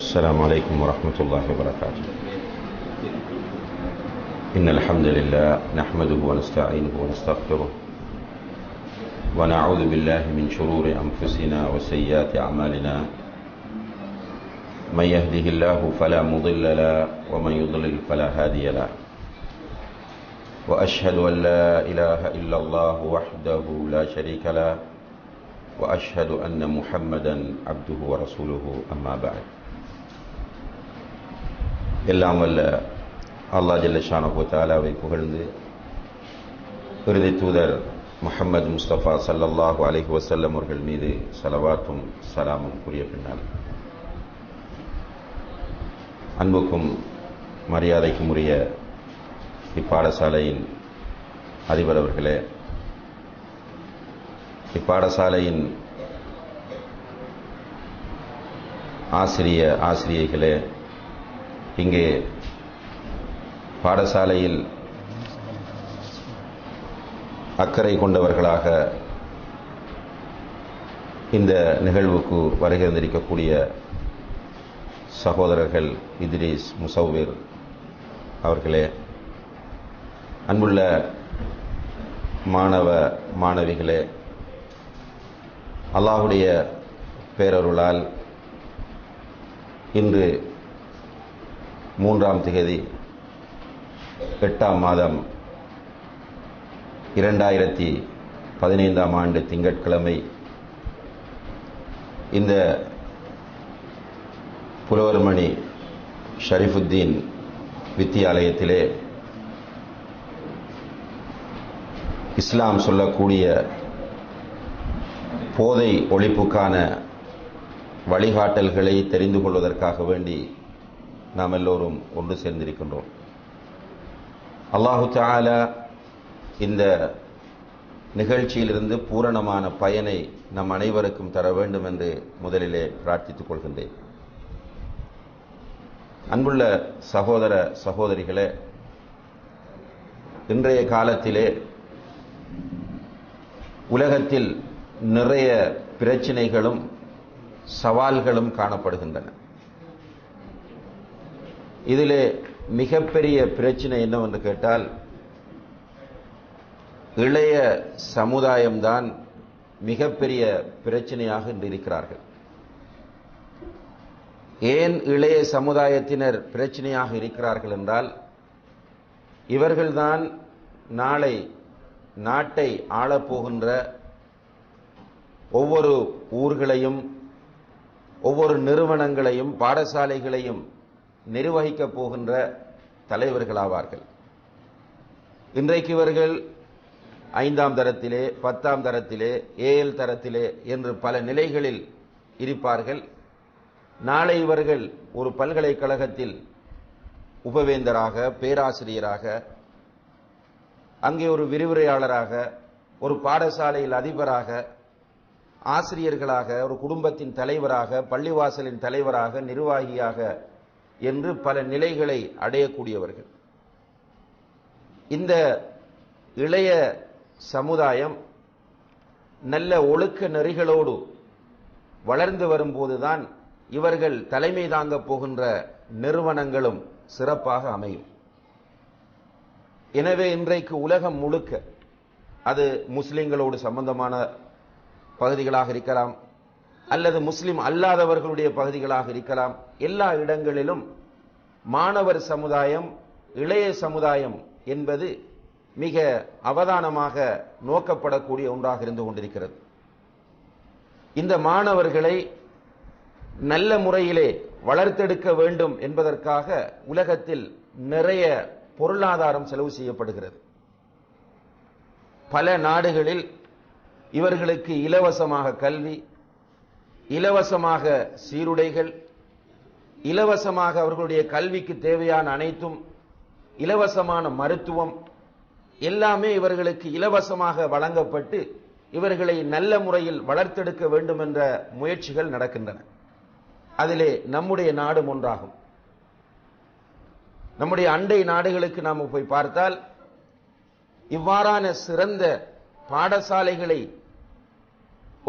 السلام عليكم ورحمة الله وبركاته. إن الحمد لله نحمده ونستعينه ونستغفره ونعوذ بالله من شرور أنفسنا وسيئات أعمالنا. من يهده الله فلا مضل له ومن يضلل فلا هادي له. وأشهد أن لا إله إلا الله وحده لا شريك له وأشهد أن محمدا عبده ورسوله أما بعد. எல்லாம் வல்ல அல்லாஹ் ஜல்ல ஷானஹு வ தஆலாவை புகழ்ந்து இறுதி தூதர் முஹம்மது முஸ்தபா ஸல்லல்லாஹு அலைஹி வஸல்லம் அவர்கள் மீது ஸலவாத்தும் ஸலாமும் கூறிய பின்னால், அன்புக்கும் மரியாதைக்கும் உரிய இப்பாடசாலையின் அதிபர் அவர்களே, இப்பாடசாலையின் ஆசிரியைகளே, இங்கே பாடசாலையில் அக்கறை கொண்டவர்களாக இந்த நிகழ்வுக்கு வருகை தந்திருக்கக்கூடிய சகோதரர்கள் இத்ரீஸ், முசவ்விர் அவர்களே, அன்புள்ள மாணவ மாணவிகளே, அல்லாஹுடைய பேரருளால் இன்று 3ஆம் திகதி 8ஆம் மாதம் 2015ஆம் ஆண்டு திங்கட்கிழமை இந்த புலவர்மணி ஷரீஃபுத்தீன் வித்தியாலயத்திலே இஸ்லாம் சொல்லக்கூடிய போதை ஒழிப்புக்கான வழிகாட்டல்களை தெரிந்து கொள்வதற்காக வேண்டி நாம் எல்லோரும் ஒன்று சேர்ந்திருக்கின்றோம். அல்லாஹு தஆலா இந்த நிகழ்ச்சியிலிருந்து பூரணமான பயனை நம் அனைவருக்கும் தர வேண்டும் என்று முதலிலே பிரார்த்தித்துக் கொள்கின்றேன். அன்புள்ள சகோதர சகோதரிகளே, இன்றைய காலத்திலே உலகத்தில் நிறைய பிரச்சினைகளும் சவால்களும் காணப்படுகின்றன. இதிலே மிகப்பெரிய பிரச்சனை என்னவென்று கேட்டால், இளைய சமுதாயம்தான் மிகப்பெரிய பிரச்சனையாக இன்று இருக்கிறார்கள். ஏன் இளைய சமுதாயத்தினர் பிரச்சனையாக இருக்கிறார்கள் என்றால், இவர்கள்தான் நாளை நாட்டை ஆளப்போகின்ற ஒவ்வொரு ஊர்களையும், ஒவ்வொரு நிறுவனங்களையும், பாடசாலைகளையும் நிர்வகிக்கப் போகின்ற தலைவர்களாவார்கள். இன்றைக்கு இவர்கள் 5ஆம் தரத்திலே, 10ஆம் தரத்திலே, ஏஎல் தரத்திலே என்று பல நிலைகளில் இருப்பார்கள். நாளை இவர்கள் ஒரு பல்கலைக்கழகத்தில் உபவேந்தராக, பேராசிரியராக, அங்கே ஒரு விரிவுரையாளராக, ஒரு பாடசாலையில் அதிபராக, ஆசிரியர்களாக, ஒரு குடும்பத்தின் தலைவராக, பள்ளிவாசலின் தலைவராக, நிர்வாகியாக என்று பல நிலைகளை அடையக்கூடியவர்கள். இந்த இளைய சமுதாயம் நல்ல ஒழுக்க நெறிகளோடு வளர்ந்து வரும்போதுதான் இவர்கள் தலைமை தாங்க போகின்ற நிறுவனங்களும் சிறப்பாக அமையும். எனவே இன்றைக்கு உலகம் முழுக்க, அது முஸ்லிம்களோடு சம்பந்தமான பகுதிகளாக இருக்கலாம் அல்லது முஸ்லிம் அல்லாதவர்களுடைய பகுதிகளாக இருக்கலாம், எல்லா இடங்களிலும் மாணவர் சமுதாயம், இளைய சமுதாயம் என்பது மிக அவதானமாக நோக்கப்படக்கூடிய ஒன்றாக இருந்து கொண்டிருக்கிறது. இந்த மாணவர்களை நல்ல முறையிலே வளர்த்தெடுக்க வேண்டும் என்பதற்காக உலகத்தில் நிறைய பொருளாதாரம் செலவு செய்யப்படுகிறது. பல நாடுகளில் இவர்களுக்கு இலவசமாக கல்வி, இலவசமாக சீருடைகள், இலவசமாக அவர்களுடைய கல்விக்கு தேவையான அனைத்தும், இலவசமான மருத்துவம் எல்லாமே இவர்களுக்கு இலவசமாக வழங்கப்பட்டு இவர்களை நல்ல முறையில் வளர்த்தெடுக்க வேண்டும் என்ற முயற்சிகள் நடக்கின்றன. அதிலே நம்முடைய நாடும் ஒன்றாகும். நம்முடைய அண்டை நாடுகளுக்கு நாம் போய் பார்த்தால் இவ்வாறான சிறந்த பாடசாலைகளை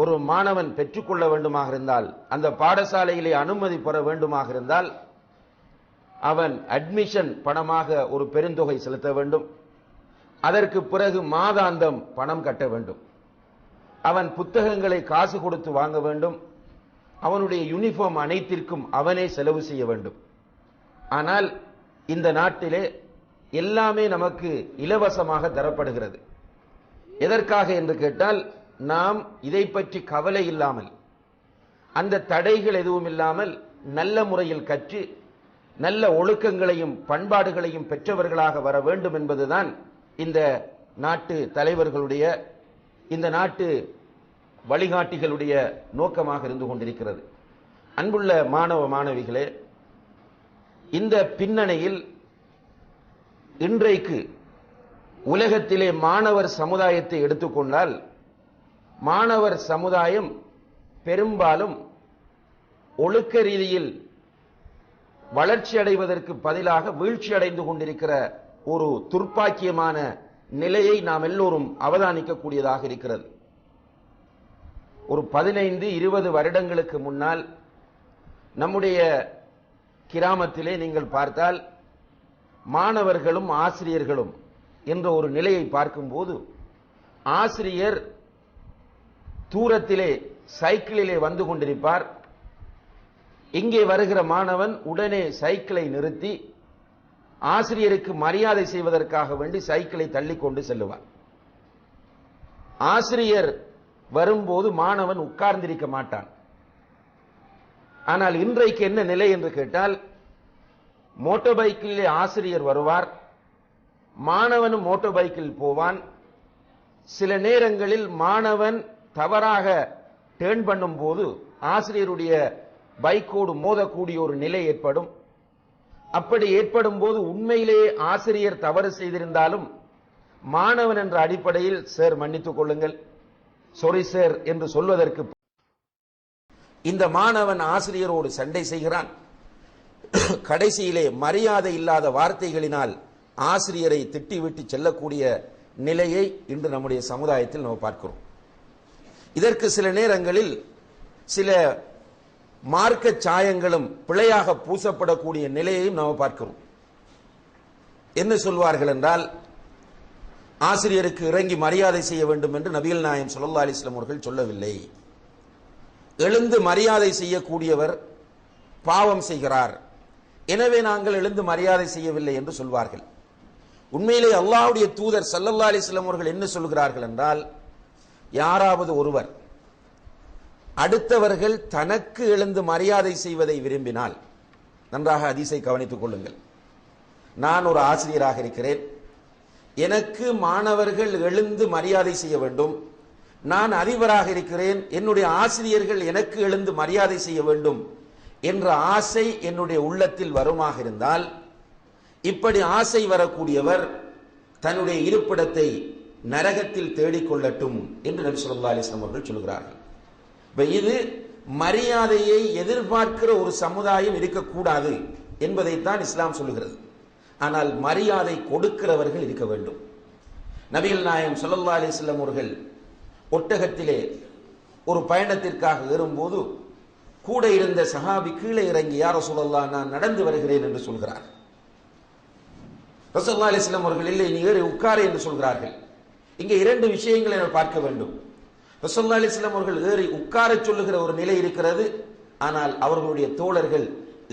ஒரு மாணவன் பெற்றுக்கொள்ள வேண்டுமாக இருந்தால், அந்த பாடசாலையிலே அனுமதி பெற வேண்டுமாக இருந்தால், அவன் அட்மிஷன் பணமாக ஒரு பெருந்தொகை செலுத்த வேண்டும். அதற்கு பிறகு மாதாந்தம் பணம் கட்ட வேண்டும். அவன் புத்தகங்களை காசு கொடுத்து வாங்க வேண்டும். அவனுடைய யூனிஃபார்ம் அனைத்திற்கும் அவனே செலவு செய்ய வேண்டும். ஆனால் இந்த நாட்டிலே எல்லாமே நமக்கு இலவசமாக தரப்படுகிறது. எதற்காக என்று கேட்டால், நாம் இதை பற்றி கவலை இல்லாமல், அந்த தடைகள் எதுவும் இல்லாமல் நல்ல முறையில் கற்று நல்ல ஒழுக்கங்களையும் பண்பாடுகளையும் பெற்றவர்களாக வர வேண்டும் என்பதுதான் இந்த நாட்டு தலைவர்களுடைய, இந்த நாட்டு வழிகாட்டிகளுடைய நோக்கமாக இருந்து கொண்டிருக்கிறது. அன்புள்ள மாணவ மாணவிகளே, இந்த பின்னணியில் இன்றைக்கு உலகத்திலே மாணவர் சமுதாயத்தை எடுத்துக்கொண்டால், மாணவர் சமுதாயம் பெரும்பாலும் ஒழுக்க ரீதியில் வளர்ச்சி அடைவதற்கு பதிலாக வீழ்ச்சி அடைந்து கொண்டிருக்கிற ஒரு துர்ப்பாக்கியமான நிலையை நாம் எல்லோரும் அவதானிக்கக்கூடியதாக இருக்கிறது. ஒரு 15-20 வருடங்களுக்கு முன்னால் நம்முடைய கிராமத்திலே நீங்கள் பார்த்தால், மாணவர்களும் ஆசிரியர்களும் என்ற ஒரு நிலையை பார்க்கும்போது, ஆசிரியர் தூரத்திலே சைக்கிளிலே வந்து கொண்டிருப்பார். இங்கே வருகிற மாணவன் உடனே சைக்கிளை நிறுத்தி ஆசிரியருக்கு மரியாதை செய்வதற்காக வேண்டி சைக்கிளை தள்ளிக்கொண்டு செல்லுவார். ஆசிரியர் வரும்போது மாணவன் உட்கார்ந்திருக்க மாட்டான். ஆனால் இன்றைக்கு என்ன நிலை என்று கேட்டால், மோட்டார் பைக்கிலே ஆசிரியர் வருவார், மாணவனும் மோட்டார் பைக்கில் போவான். சில நேரங்களில் மாணவன் தவறாக டேர்ன் பண்ணும் போது ஆசிரியருடைய பைக்கோடு மோதக்கூடிய ஒரு நிலை ஏற்படும். அப்படி ஏற்படும் போது உண்மையிலேயே ஆசிரியர் தவறு செய்திருந்தாலும் மாணவன் என்ற அடிப்படையில் சார் மன்னித்துக் கொள்ளுங்கள், சாரி சார் என்று சொல்வதற்கு இந்த மாணவன் ஆசிரியரோடு சண்டை செய்கிறான். கடைசியிலே மரியாதை இல்லாத வார்த்தைகளினால் ஆசிரியரை திட்டிவிட்டு செல்லக்கூடிய நிலையை இன்று நம்முடைய சமுதாயத்தில் நாம் பார்க்கிறோம். இதற்கு சில நேரங்களில் சில மார்க்க சாயங்களும் பிழையாக பூசப்படக்கூடிய நிலையையும் நாம் பார்க்கிறோம். என்ன சொல்வார்கள் என்றால், ஆசிரியருக்கு இறங்கி மரியாதை செய்ய வேண்டும் என்று நபிகள் நாயகம் ஸல்லல்லாஹு அலைஹி வஸல்லம் அவர்கள் சொல்லவில்லை. எழுந்து மரியாதை செய்யக்கூடியவர் பாவம் செய்கிறார், எனவே நாங்கள் எழுந்து மரியாதை செய்யவில்லை என்று சொல்வார்கள். உண்மையிலே அல்லாஹ்வுடைய தூதர் ஸல்லல்லாஹு அலைஹி வஸல்லம் அவர்கள் என்ன சொல்கிறார்கள் என்றால், யாராவது ஒருவர் அடுத்தவர்கள் தனக்கு எழுந்து மரியாதை செய்வதை விரும்பினால், நன்றாக ஹதீஸை கவனித்துக் கொள்ளுங்கள், நான் ஒரு ஆசிரியராக இருக்கிறேன், எனக்கு மாணவர்கள் எழுந்து மரியாதை செய்ய வேண்டும், நான் அதிபராக இருக்கிறேன், என்னுடைய ஆசிரியர்கள் எனக்கு எழுந்து மரியாதை செய்ய வேண்டும் என்ற ஆசை என்னுடைய உள்ளத்தில் வருமாக இருந்தால், இப்படி ஆசை வரக்கூடியவர் தன்னுடைய இருப்பிடத்தை நரகத்தில் தேடிக்கொள்ளட்டும் என்று நபி ஸல்லல்லாஹு அலைஹி வஸல்லம் அவர்கள் சொல்கிறார்கள். இது மரியாதையை எதிர்பார்க்கிற ஒரு சமுதாயம் இருக்கக்கூடாது என்பதைத்தான் இஸ்லாம் சொல்லுகிறது. ஆனால் மரியாதை கொடுக்கிறவர்கள் இருக்க வேண்டும். நபிகள் நாயகம் ஸல்லல்லாஹு அலைஹி வஸல்லம் அவர்கள் ஒட்டகத்திலே ஒரு பயணத்திற்காக ஏறும்போது கூட இருந்த சஹாபி கீழே இறங்கி, யா ரசூலல்லாஹ், நான் நடந்து வருகிறேன் என்று சொல்கிறார். ரசூலுல்லாஹி அலைஹி வஸல்லம் அவர்கள், இல்லை, நீ ஏறி உட்காரு என்று சொல்கிறார்கள். இங்கே இரண்டு விஷயங்களை நாம் பார்க்க வேண்டும். ரசூலுல்லாஹி அலைஹி வஸல்லம் அவர்கள் ஏறி உட்கார சொல்லுகிற ஒரு நிலை இருக்கிறது, ஆனால் அவர்களுடைய தோழர்கள்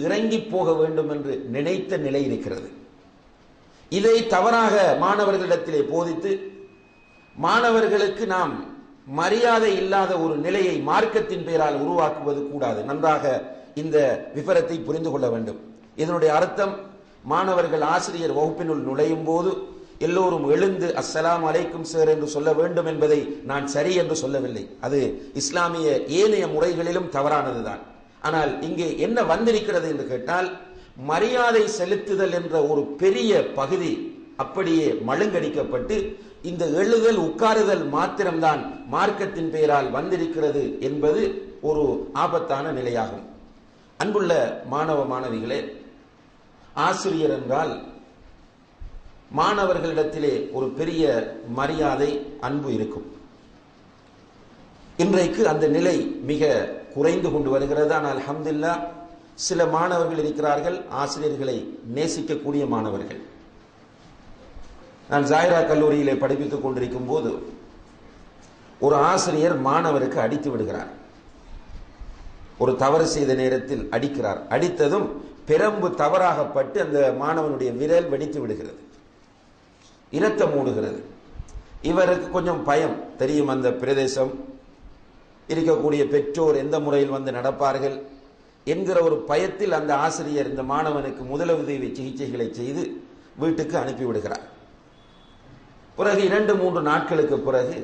இறங்கி போக வேண்டும் என்று நினைத்த நிலை இருக்கிறது. இதை தவறாக மாணவர்களிடத்திலே போதித்து மாணவர்களுக்கு நாம் மரியாதை இல்லாத ஒரு நிலையை மார்க்கத்தின் பெயரால் உருவாக்குவது கூடாது. நன்றாக இந்த விபரத்தை புரிந்து கொள்ள வேண்டும். இதனுடைய அர்த்தம், மாணவர்கள் ஆசிரியர் வகுப்பினுள் நுழையும் போது எல்லோரும் எழுந்து அஸ்ஸலாமு அலைக்கும் சார் என்று சொல்ல வேண்டும் என்பதை நான் சரி என்று சொல்லவில்லை. அது இஸ்லாமிய ஏனைய முறைகளிலும் தவறானதுதான். ஆனால் இங்கே என்ன வந்திருக்கிறது என்று கேட்டால், மரியாதை செலுத்துதல் என்ற ஒரு பெரிய பகுதி அப்படியே மழுங்கடிக்கப்பட்டு இந்த எழுதல் உட்காருதல் மாத்திரம்தான் மார்க்கத்தின் பெயரால் வந்திருக்கிறது என்பது ஒரு ஆபத்தான நிலையாகும். அன்புள்ள மாணவ மாணவிகளே, ஆசிரியர் என்றால் மாணவர்களிடத்திலே ஒரு பெரிய மரியாதை, அன்பு இருக்கும். இன்றைக்கு அந்த நிலை மிக குறைந்து கொண்டு வருகிறது. ஆனால் அல்ஹம்துலில்லாஹ் சில மாணவர்கள் இருக்கிறார்கள், ஆசிரியர்களை நேசிக்கக்கூடிய மாணவர்கள். நான் ஜாயிரா கல்லூரியிலே படிப்பித்துக் கொண்டிருக்கும் போது ஒரு ஆசிரியர் மாணவருக்கு அடித்து விடுகிறார். ஒரு தவறு செய்த நேரத்தில் அடிக்கிறார். அடித்ததும் பெரம்பு தவறாகப்பட்டு அந்த மாணவனுடைய விரல் வெடித்து விடுகிறது, இரத்தம் மூடுகிறது. இவருக்கு கொஞ்சம் பயம், தெரியும் அந்த பிரதேசம் இருக்கக்கூடிய பெற்றோர் எந்த முறையில் வந்து நடப்பார்கள் என்கிற ஒரு பயத்தில் அந்த ஆசிரியர் இந்த மாணவனுக்கு முதலுதவி சிகிச்சைகளை செய்து வீட்டுக்கு அனுப்பிவிடுகிறார். பிறகு 2-3 நாட்களுக்கு பிறகு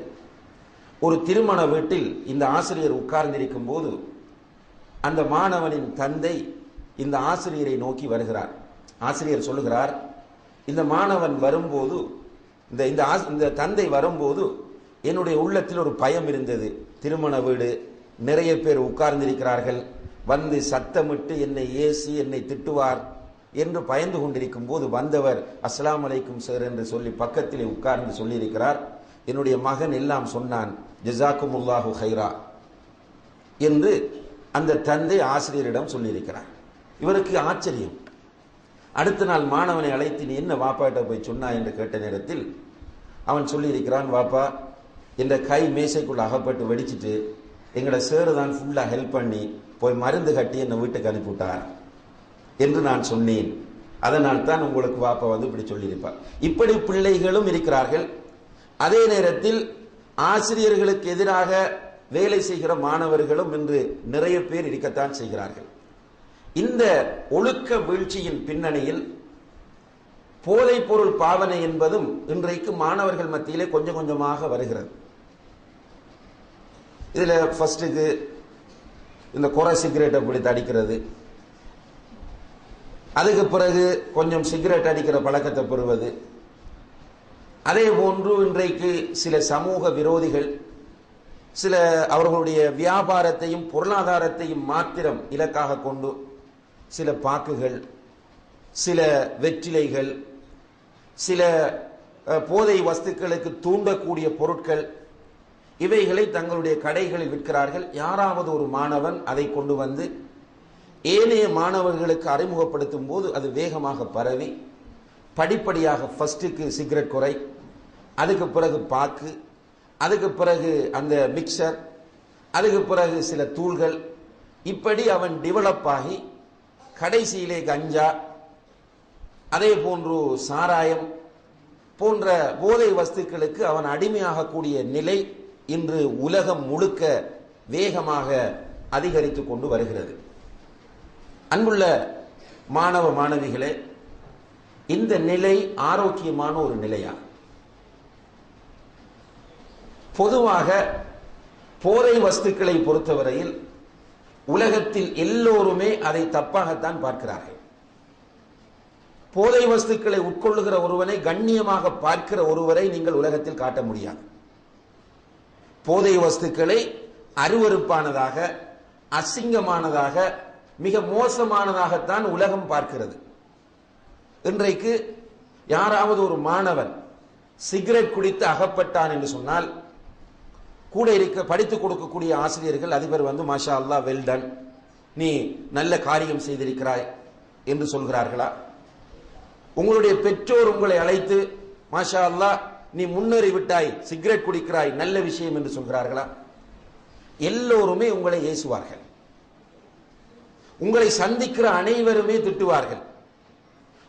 ஒரு திருமண வீட்டில் இந்த ஆசிரியர் உட்கார்ந்திருக்கும் போது அந்த மாணவனின் தந்தை இந்த ஆசிரியரை நோக்கி வருகிறார். ஆசிரியர் சொல்லுகிறார், இந்த மாணவன் வரும்போது இந்த தந்தை வரும்போது என்னுடைய உள்ளத்தில் ஒரு பயம் இருந்தது. திருமண வீடு, நிறைய பேர் உட்கார்ந்திருக்கிறார்கள், வந்து சத்தமிட்டு என்னை ஏசி என்னை திட்டுவார் என்று பயந்து கொண்டிருக்கும் போது வந்தவர் அஸ்ஸலாமு அலைக்கும் சார் என்று சொல்லி பக்கத்திலே உட்கார்ந்து சொல்லியிருக்கிறார், என்னுடைய மகன் எல்லாம் சொன்னான், ஜஸாக்குமுல்லாஹு ஹைரா என்று அந்த தந்தை ஆசிரியரிடம் சொல்லியிருக்கிறார். இவருக்கு ஆச்சரியம். அடுத்த நாள் மாணவனை அழைத்து, நீ என்ன வாப்பாட்ட போய் சொன்னா என்று கேட்ட நேரத்தில் அவன் சொல்லியிருக்கிறான், வாப்பா என்ற கை மேசைக்குள்ள அகப்பட்டு வெடிச்சிட்டு எங்களோட சேரு தான் ஃபுல்லா ஹெல்ப் பண்ணி போய் மருந்து கட்டி என்னை வீட்டுக்கு அனுப்பிவிட்டார் என்று நான் சொன்னேன். அதனால் தான் உங்களுக்கு வாப்பா வந்து இப்படி சொல்லியிருப்பார். இப்படி பிள்ளைகளும் இருக்கிறார்கள். அதே நேரத்தில் ஆசிரியர்களுக்கு எதிராக வேலை செய்கிற மாணவர்களும் இன்று நிறைய பேர் இருக்கத்தான் செய்கிறார்கள். இந்த ஒழுக்க வீழ்ச்சியின் பின்னணியில் போதைப் பொருள் பாவனை என்பதும் இன்றைக்கு மாணவர்கள் மத்தியிலே கொஞ்சம் கொஞ்சமாக வருகிறது. இதுல ஃபர்ஸ்டுக்கு இந்த குறை சிகரெட்டை பிடித்து அடிக்கிறது, அதுக்கு பிறகு கொஞ்சம் சிகரெட் அடிக்கிற பழக்கத்தை பெறுவது. அதே போன்று இன்றைக்கு சில சமூக விரோதிகள் சில அவர்களுடைய வியாபாரத்தையும் பொருளாதாரத்தையும் மாத்திரம் இலக்காக கொண்டு சில பாக்குகள், சில வெற்றிலைகள், சில போதை வஸ்துக்களுக்கு தூண்டக்கூடிய பொருட்கள், இவைகளை தங்களுடைய கடைகளில் விற்கிறார்கள். யாராவது ஒரு மாணவன் அதை கொண்டு வந்து ஏனைய மாணவர்களுக்கு அறிமுகப்படுத்தும் போது அது வேகமாக பரவி படிப்படியாக ஃபர்ஸ்டுக்கு சிகரெட் குறை, அதுக்கு பிறகு பாக்கு, அதுக்கு பிறகு அந்த மிக்சர், அதுக்கு பிறகு சில தூள்கள், இப்படி அவன் டெவலப் ஆகி கடைசியிலே கஞ்சா, அதே போன்று சாராயம் போன்ற போதை வஸ்துக்களுக்கு அவன் அடிமையாகக்கூடிய நிலை இன்று உலகம் முழுக்க வேகமாக அதிகரித்துக் கொண்டு வருகிறது. அன்புள்ள மாணவ மாணவிகளே, இந்த நிலை ஆரோக்கியமான ஒரு நிலையா? பொதுவாக போதை வஸ்துக்களை பொறுத்தவரையில் உலகத்தில் எல்லோருமே அதை தப்பாகத்தான் பார்க்கிறார்கள். போதை வஸ்துக்களை உட்கொள்ளுகிற ஒருவனை கண்ணியமாக பார்க்கிற ஒருவரை நீங்கள் உலகத்தில் காட்ட முடியாது. போதை வஸ்துக்களை அருவருப்பானதாக, அசிங்கமானதாக, மிக மோசமானதாகத்தான் உலகம் பார்க்கிறது. இன்றைக்கு யாராவது ஒரு மாணவன் சிகரெட் குடித்து அகப்பட்டான் என்று சொன்னால் கூட இருக்க படித்துக் கொடுக்கக்கூடிய ஆசிரியர்கள், அதிபர் வந்து மாஷா அல்லாஹ் வெல் டன், நீ நல்ல காரியம் செய்திருக்கிறாய் என்று சொல்கிறார்களா? உங்களுடைய பெற்றோர் உங்களை அழைத்து மாஷா அல்லாஹ் நீ முன்னேறி விட்டாய், சிகரெட் குடிக்கிறாய், நல்ல விஷயம் என்று சொல்கிறார்களா? எல்லோருமே உங்களை ஏசுவார்கள். உங்களை சந்திக்கிற அனைவருமே திட்டுவார்கள்.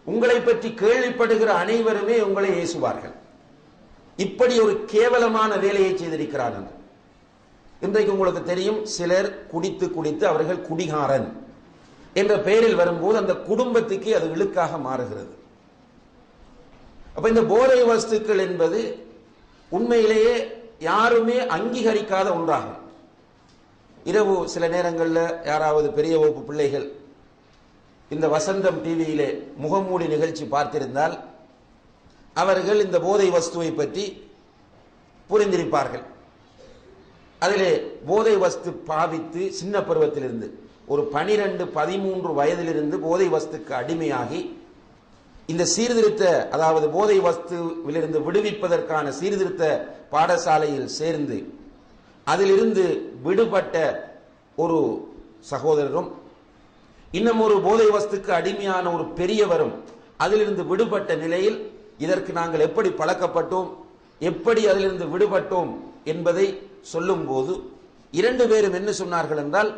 உங்களை பற்றி கேள்விப்படுகிற அனைவருமே உங்களை ஏசுவார்கள். இப்படி ஒரு கேவலமான வேலையை செய்திருக்கிறார்கள். இன்றைக்கு உங்களுக்கு தெரியும், சிலர் குடித்து குடித்து அவர்கள் குடிகாரன் என்ற பெயரில் வரும்போது அந்த குடும்பத்துக்கு அது இழுக்காக மாறுகிறது. அப்ப இந்த போதை வஸ்துக்கள் என்பது உண்மையிலேயே யாருமே அங்கீகரிக்காத ஒன்றாகும். இரவு சில நேரங்களில் யாராவது பெரிய வகுப்பு பிள்ளைகள் இந்த வசந்தம் டிவியிலே முகமூடி நிகழ்ச்சி பார்த்திருந்தால் அவர்கள் இந்த போதை வஸ்துவை பற்றி புரிந்திருப்பார்கள். அதிலே போதை வஸ்து பாவித்து சின்ன பருவத்திலிருந்து ஒரு 12-13 வயதிலிருந்து போதை வஸ்துக்கு அடிமையாகி இந்த சீர்திருத்த, அதாவது போதை வஸ்துவிலிருந்து விடுவிப்பதற்கான சீர்திருத்த பாடசாலையில் சேர்ந்து அதிலிருந்து விடுபட்ட ஒரு சகோதரரும் இன்னும் ஒரு போதை வஸ்துக்கு அடிமையான ஒரு பெரியவரும் அதிலிருந்து விடுபட்ட நிலையில் இதற்கு நாங்கள் எப்படி பழக்கப்பட்டோம், எப்படி அதிலிருந்து விடுபட்டோம் என்பதை சொல்லும் போது இரண்டு பேரும் என்ன சொன்னார்கள் என்றால்,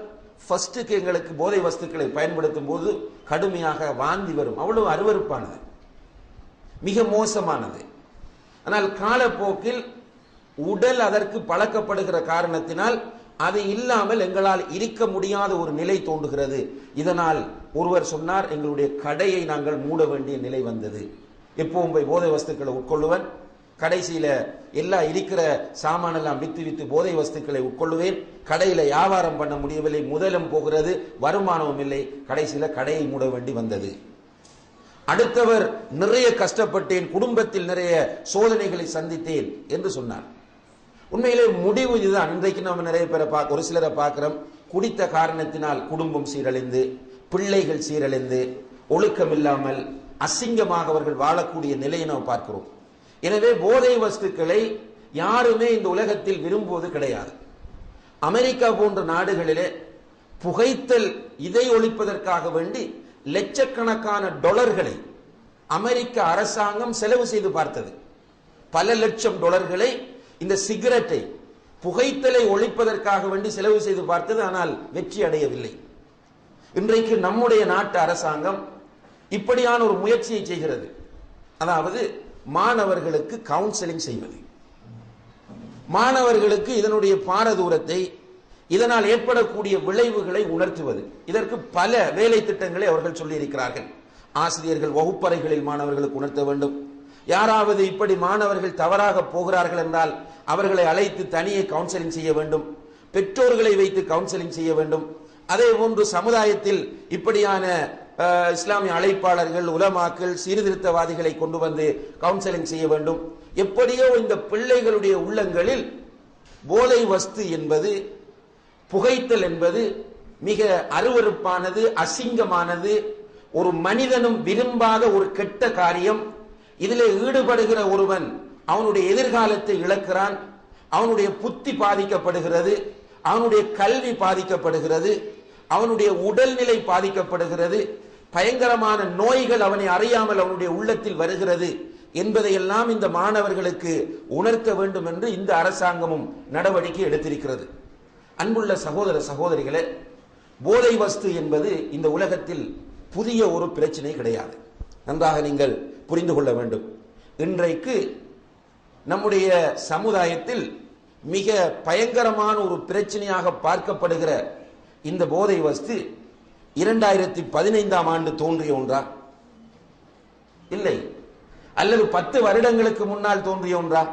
ஃபர்ஸ்டுக்கு எங்களுக்கு போதை வஸ்துக்களை பயன்படுத்தும் போது கடுமையாக வாந்தி வரும், அவ்வளவு அருவருப்பானது, மிக மோசமானது. ஆனால் காலப்போக்கில் உடல் அதற்கு பழக்கப்படுகிற காரணத்தினால் அது இல்லாமல் எங்களால் இருக்க முடியாத ஒரு நிலை தோன்றுகிறது. இதனால் ஒருவர் சொன்னார், எங்களுடைய கடையை நாங்கள் மூட வேண்டிய நிலை வந்தது. எப்பவும் போய் போதை வஸ்துக்களை உட்கொள்ளுவன், கடைசியில எல்லா இருக்கிற சாமானெல்லாம் வித்து வித்து போதை வஸ்துக்களை உட்கொள்ளுவேன், கடையில வியாபாரம் பண்ண முடியவில்லை, முதலும் போகிறது, வருமானமும் இல்லை, கடைசியில கடையை மூட வேண்டி வந்தது. அடுத்தவர், நிறைய கஷ்டப்பட்டேன், குடும்பத்தில் நிறைய சோதனைகளை சந்தித்தேன் என்று சொன்னார். உண்மையிலே முடிவு இதுதான். இன்றைக்கு நம்ம நிறைய பேரை ஒரு சிலரை பார்க்கிறோம், குடித்த காரணத்தினால் குடும்பம் சீரழிந்து, பிள்ளைகள் சீரழிந்து, ஒழுக்கம் இல்லாமல் அசிங்கமாக அவர்கள் வாழக்கூடிய நிலையை நாம் பார்க்கிறோம். எனவே போதை வஸ்துக்களை யாருமே இந்த உலகத்தில் விரும்புவது கிடையாது. அமெரிக்கா போன்ற நாடுகளிலே புகைத்தல் இதை ஒழிப்பதற்காக வேண்டி லட்சக்கணக்கான டாலர்களை அமெரிக்க அரசாங்கம் செலவு செய்து பார்த்தது. பல லட்சம் டாலர்களை இந்த சிகரெட்டை, புகைத்தலை ஒழிப்பதற்காக வேண்டி செலவு செய்து பார்த்தது. ஆனால் வெற்றி அடையவில்லை. இன்றைக்கு நம்முடைய நாட்டு அரசாங்கம் இப்படியான ஒரு முயற்சியை செய்கிறது. அதாவது மாணவர்களுக்கு கவுன்சிலிங் செய்வது, மாணவர்களுக்கு இதனுடைய பாரதூரத்தை, இதனால் ஏற்படக்கூடிய விளைவுகளை உணர்த்துவது. இதற்கு பல வேலை திட்டங்களை அவர்கள் சொல்லி இருக்கிறார்கள். ஆசிரியர்கள் வகுப்பறைகளில் மாணவர்களுக்கு உணர்த்த வேண்டும். யாராவது இப்படி மாணவர்கள் தவறாக போகிறார்கள் என்றால் அவர்களை அழைத்து தனியே கவுன்சிலிங் செய்ய வேண்டும். பெற்றோர்களை வைத்து கவுன்சிலிங் செய்ய வேண்டும். அதே போன்று சமுதாயத்தில் இப்படியான இஸ்லாமிய அழைப்பாளர்கள், உலமாக்கள், சீர்திருத்தவாதிகளை கொண்டு வந்து கவுன்சிலிங் செய்ய வேண்டும். எப்படியோ இந்த பிள்ளைகளுடைய உள்ளங்களில் போதை வஸ்து என்பது, புகைத்தல் என்பது மிக அருவருப்பானது, அசிங்கமானது, ஒரு மனிதனும் விரும்பாத ஒரு கெட்ட காரியம். இதிலே ஈடுபடுகிற ஒருவன் அவனுடைய எதிர்காலத்தை இழக்கிறான், அவனுடைய புத்தி பாதிக்கப்படுகிறது, அவனுடைய கல்வி பாதிக்கப்படுகிறது, அவனுடைய உடல்நிலை பாதிக்கப்படுகிறது, பயங்கரமான நோய்கள் அவனை அறியாமல் அவனுடைய உள்ளத்தில் வருகிறது என்பதையெல்லாம் இந்த மாணவர்களுக்கு உணர்த்த வேண்டும் என்று இந்த அரசாங்கமும் நடவடிக்கை எடுத்திருக்கிறது. அன்புள்ள சகோதர சகோதரிகளே, போதை வஸ்து என்பது இந்த உலகத்தில் புதிய ஒரு பிரச்சனை கிடையாது. நன்றாக நீங்கள் புரிந்து கொள்ள வேண்டும். இன்றைக்கு நம்முடைய சமுதாயத்தில் மிக பயங்கரமான ஒரு பிரச்சனையாக பார்க்கப்படுகிற இந்த போதை வஸ்து 2015ஆம் ஆண்டு தோன்றிய ஒன்றா? இல்லை. அல்லது 10 வருடங்களுக்கு முன்னால் தோன்றிய ஒன்றா?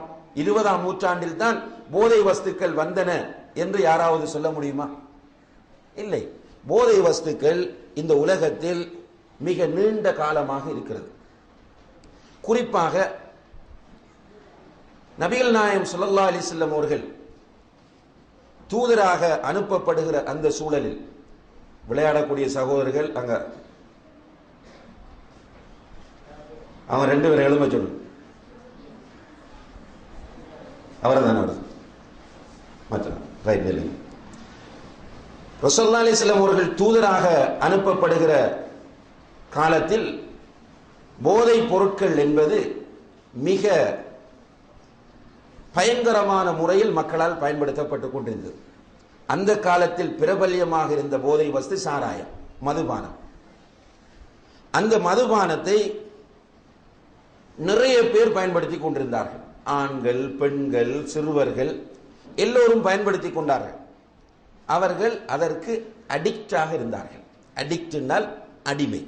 20ஆம் நூற்றாண்டில் தான் போதை வஸ்துக்கள் வந்தன என்று யாராவது சொல்ல முடியுமா? இல்லை. போதை வஸ்துக்கள் இந்த உலகத்தில் மிக நீண்ட காலமாக இருக்கிறது. குறிப்பாக நபிகள் நாயகம் ஸல்லல்லாஹு அலைஹி வஸல்லம் அவர்கள் தூதராக அனுப்பப்படுகிற அந்த சூழலில் விளையாடக்கூடிய சகோதரர்கள் அங்க அவன் 2 பேரை எழும்ப சொல்லு. அவர்தான் ரசூலுல்லாஹி அலைஹி வஸல்லம் அவர்கள் தூதராக அனுப்பப்படுகிற காலத்தில் போதைப் பொருட்கள் என்பது மிக பயங்கரமான முறையில் மக்களால் பயன்படுத்தப்பட்டுக் கொண்டிருந்தது. அந்த காலத்தில் பிரபல்யமாக இருந்த போதை வஸ்து சாராயம், மதுபானம். அந்த மதுபானத்தை நிறைய பேர் பயன்படுத்திக் கொண்டிருந்தார்கள். ஆண்கள், பெண்கள், சிறுவர்கள் எல்லோரும் பயன்படுத்திக் கொண்டார்கள். அவர்கள் அதற்கு அடிக்டாக இருந்தார்கள். அடிக்ட் என்றால் அடிமை.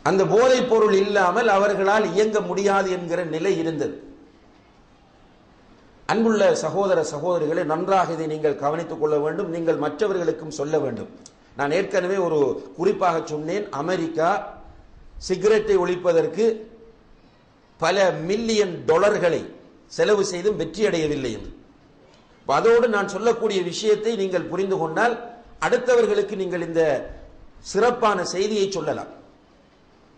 அந்த போதைப் பொருள் இல்லாமல் அவர்களால் இயங்க முடியாது என்கிற நிலை இருந்தது. அன்புள்ள சகோதர சகோதரிகளை, நன்றாக இதை நீங்கள் கவனித்துக் கொள்ள வேண்டும். நீங்கள் மற்றவர்களுக்கும் சொல்ல வேண்டும். நான் ஏற்கனவே ஒரு குறிப்பாக சொன்னேன், அமெரிக்கா சிகரெட்டை ஒழிப்பதற்கு பல மில்லியன் டாலர்களை செலவு செய்தும் வெற்றி அடையவில்லை என்று. அதோடு நான் சொல்லக்கூடிய விஷயத்தை நீங்கள் புரிந்து கொண்டால் அடுத்தவர்களுக்கு நீங்கள் இந்த சிறப்பான செய்தியை சொல்லலாம்.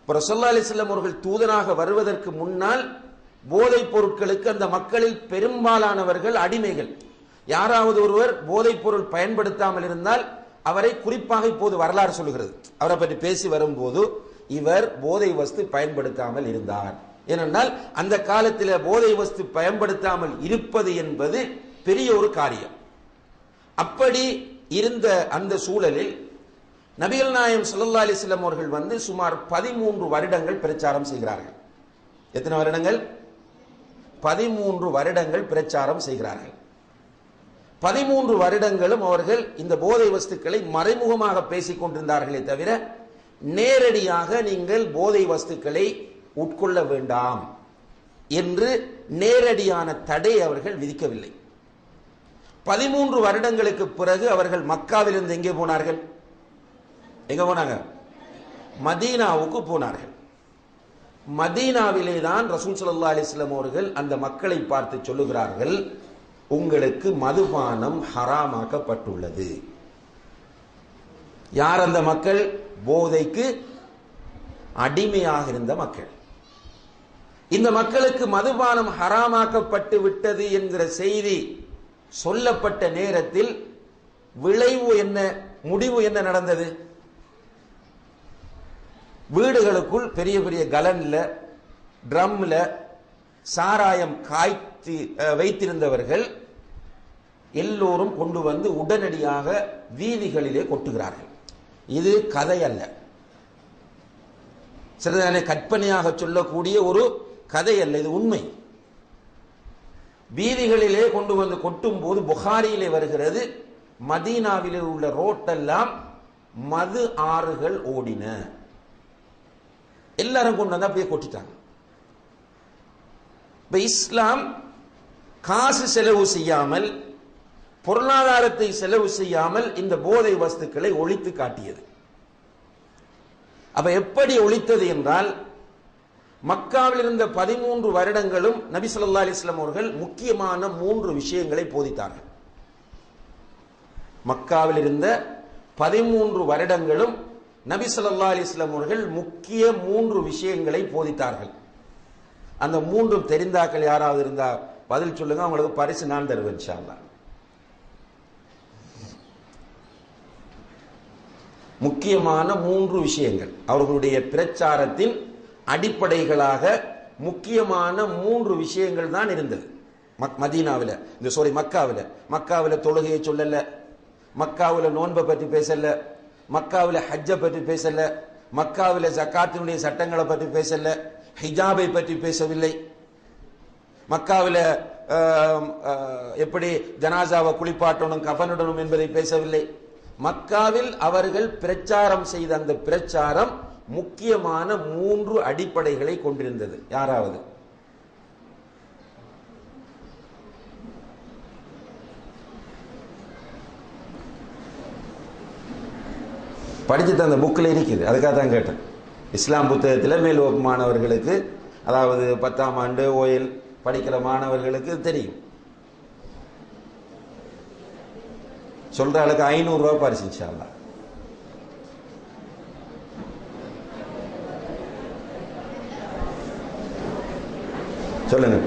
ரசூலுல்லாஹி அலைஹி வஸல்லம் அவர்கள் தூதராக வருவதற்கு முன்னால் போதைப் பொருட்களுக்கு அந்த மக்களில் பெரும்பாலானவர்கள் அடிமைகள். யாராவது ஒருவர் போதைப் பொருள் பயன்படுத்தாமல் இருந்தால் அவரை குறிப்பாக இப்போது வரலாறு சொல்லுகிறது. அவரை பற்றி பேசி வரும்போது இவர் போதை வஸ்து பயன்படுத்தாமல் இருந்தார். ஏனென்றால் அந்த காலத்தில் போதை வஸ்து பயன்படுத்தாமல் இருப்பது என்பது பெரிய ஒரு காரியம். அப்படி இருந்த அந்த சூழலில் நபிகள் நாயகம் ஸல்லல்லாஹு அலைஹி வஸல்லம் அவர்கள் வந்து சுமார் 13 வருடங்கள் பிரச்சாரம் செய்கிறார்கள். எத்தனை வருடங்கள்? 13 வருடங்கள் பிரச்சாரம் செய்கிறார்கள். 13 வருடங்களும் அவர்கள் இந்த போதை வஸ்துக்களை மறைமுகமாக பேசிக் கொண்டிருந்தார்களே தவிர நேரடியாக நீங்கள் போதை வஸ்துக்களை உட்கொள்ள வேண்டாம் என்று நேரடியான தடை அவர்கள் விதிக்கவில்லை. 13 வருடங்களுக்கு பிறகு அவர்கள் மக்காவிலிருந்து எங்கே போனார்கள்? எங்க போனாங்க? மதீனாவுக்கு போனார்கள். மதீனாவிலே தான் ரசூல் ஸல்லல்லாஹு அலைஹி வஸல்லம் அவர்கள் அந்த மக்களை பார்த்து சொல்லுகிறார்கள், உங்களுக்கு மதுபானம் ஹராமாக்கப்பட்டுள்ளது. யார் அந்த மக்கள்? போதைக்கு அடிமையாக இருந்த மக்கள். இந்த மக்களுக்கு மதுபானம் ஹராமாக்கப்பட்டு விட்டது என்கிற செய்தி சொல்லப்பட்ட நேரத்தில் விளைவு என்ன, முடிவு என்ன நடந்தது? வீடுகளுக்குள் பெரிய பெரிய கலன்ல ட்ரம்ல சாராயம் காய்ச்சி வைத்திருந்தவர்கள் எல்லோரும் கொண்டு வந்து உடனடியாக வீதிகளிலே கொட்டுகிறார்கள். இது கதை அல்ல, சிறிதான கற்பனையாக சொல்லக்கூடிய ஒரு கதை அல்ல, இது உண்மை. வீதிகளிலே கொண்டு வந்து கொட்டும் போது புகாரியிலே வருகிறது, மதீனாவிலே உள்ள ரோட்டெல்லாம் மது ஆறுகள் ஓடின. எல்லாரும் கொண்டு வந்து அப்படியே கொட்டிட்டாங்க. இப்ப இஸ்லாம் காசு செலவு செய்யாமல், பொருளாதாரத்தை செலவு செய்யாமல் இந்த போதை வஸ்துக்களை ஒழித்து காட்டியது. அப்ப எப்படி ஒழித்தது என்றால், மக்காவில் இருந்த 13 வருடங்களும் நபி ஸல்லல்லாஹு அலைஹி வஸல்லம் அவர்கள் முக்கியமான 3 விஷயங்களை போதித்தார்கள். மக்காவில் இருந்த 13 வருடங்களும் நபி ஸல்லல்லாஹு அலைஹி வஸல்லம் அவர்கள் முக்கிய 3 விஷயங்களை போதித்தார்கள். அந்த 3 தெரிந்தாக்கள் யாராவது இருந்தா பதில் சொல்லுங்க, அவங்களுக்கு பரிசு நான் தருவேன் இன்ஷா அல்லாஹ். முக்கியமான 3 விஷயங்கள், அவர்களுடைய பிரச்சாரத்தின் அடிப்படைகளாக முக்கியமான 3 விஷயங்கள் தான் இருந்தது. மதீனாவில் மக்காவில் தொழுகையை சொல்லல, மக்காவில் நோன்பை பற்றி பேசல, மக்காவில் ஹஜ்ஜை பற்றி பேசல, மக்காவில் ஜகாத்தினுடைய சட்டங்களை பற்றி பேசல, ஹிஜாபை பற்றி பேசவில்லை, மக்காவில் எப்படி ஜனாசாவை குளிப்பாட்டணும் கஃபனிடணும் என்பதை பேசவில்லை. மக்காவில் அவர்கள் பிரச்சாரம் செய்த அந்த பிரச்சாரம் முக்கியமான 3 அடிப்படைகளை கொண்டிருந்தது. யாராவது படிச்சுட்டு அந்த புக்கில் இருக்குது, அதுக்காக தான் கேட்டேன். இஸ்லாம் புத்தகத்தில் மேல் வகுப்பு மாணவர்களுக்கு, அதாவது 10ஆம் ஆண்டு ஓயில் படிக்கிற மாணவர்களுக்கு தெரியும். சொல்ற ஆளுக்கு 500 ரூபாய் பரிசு இன்ஷா அல்லாஹ். சொல்லுங்க.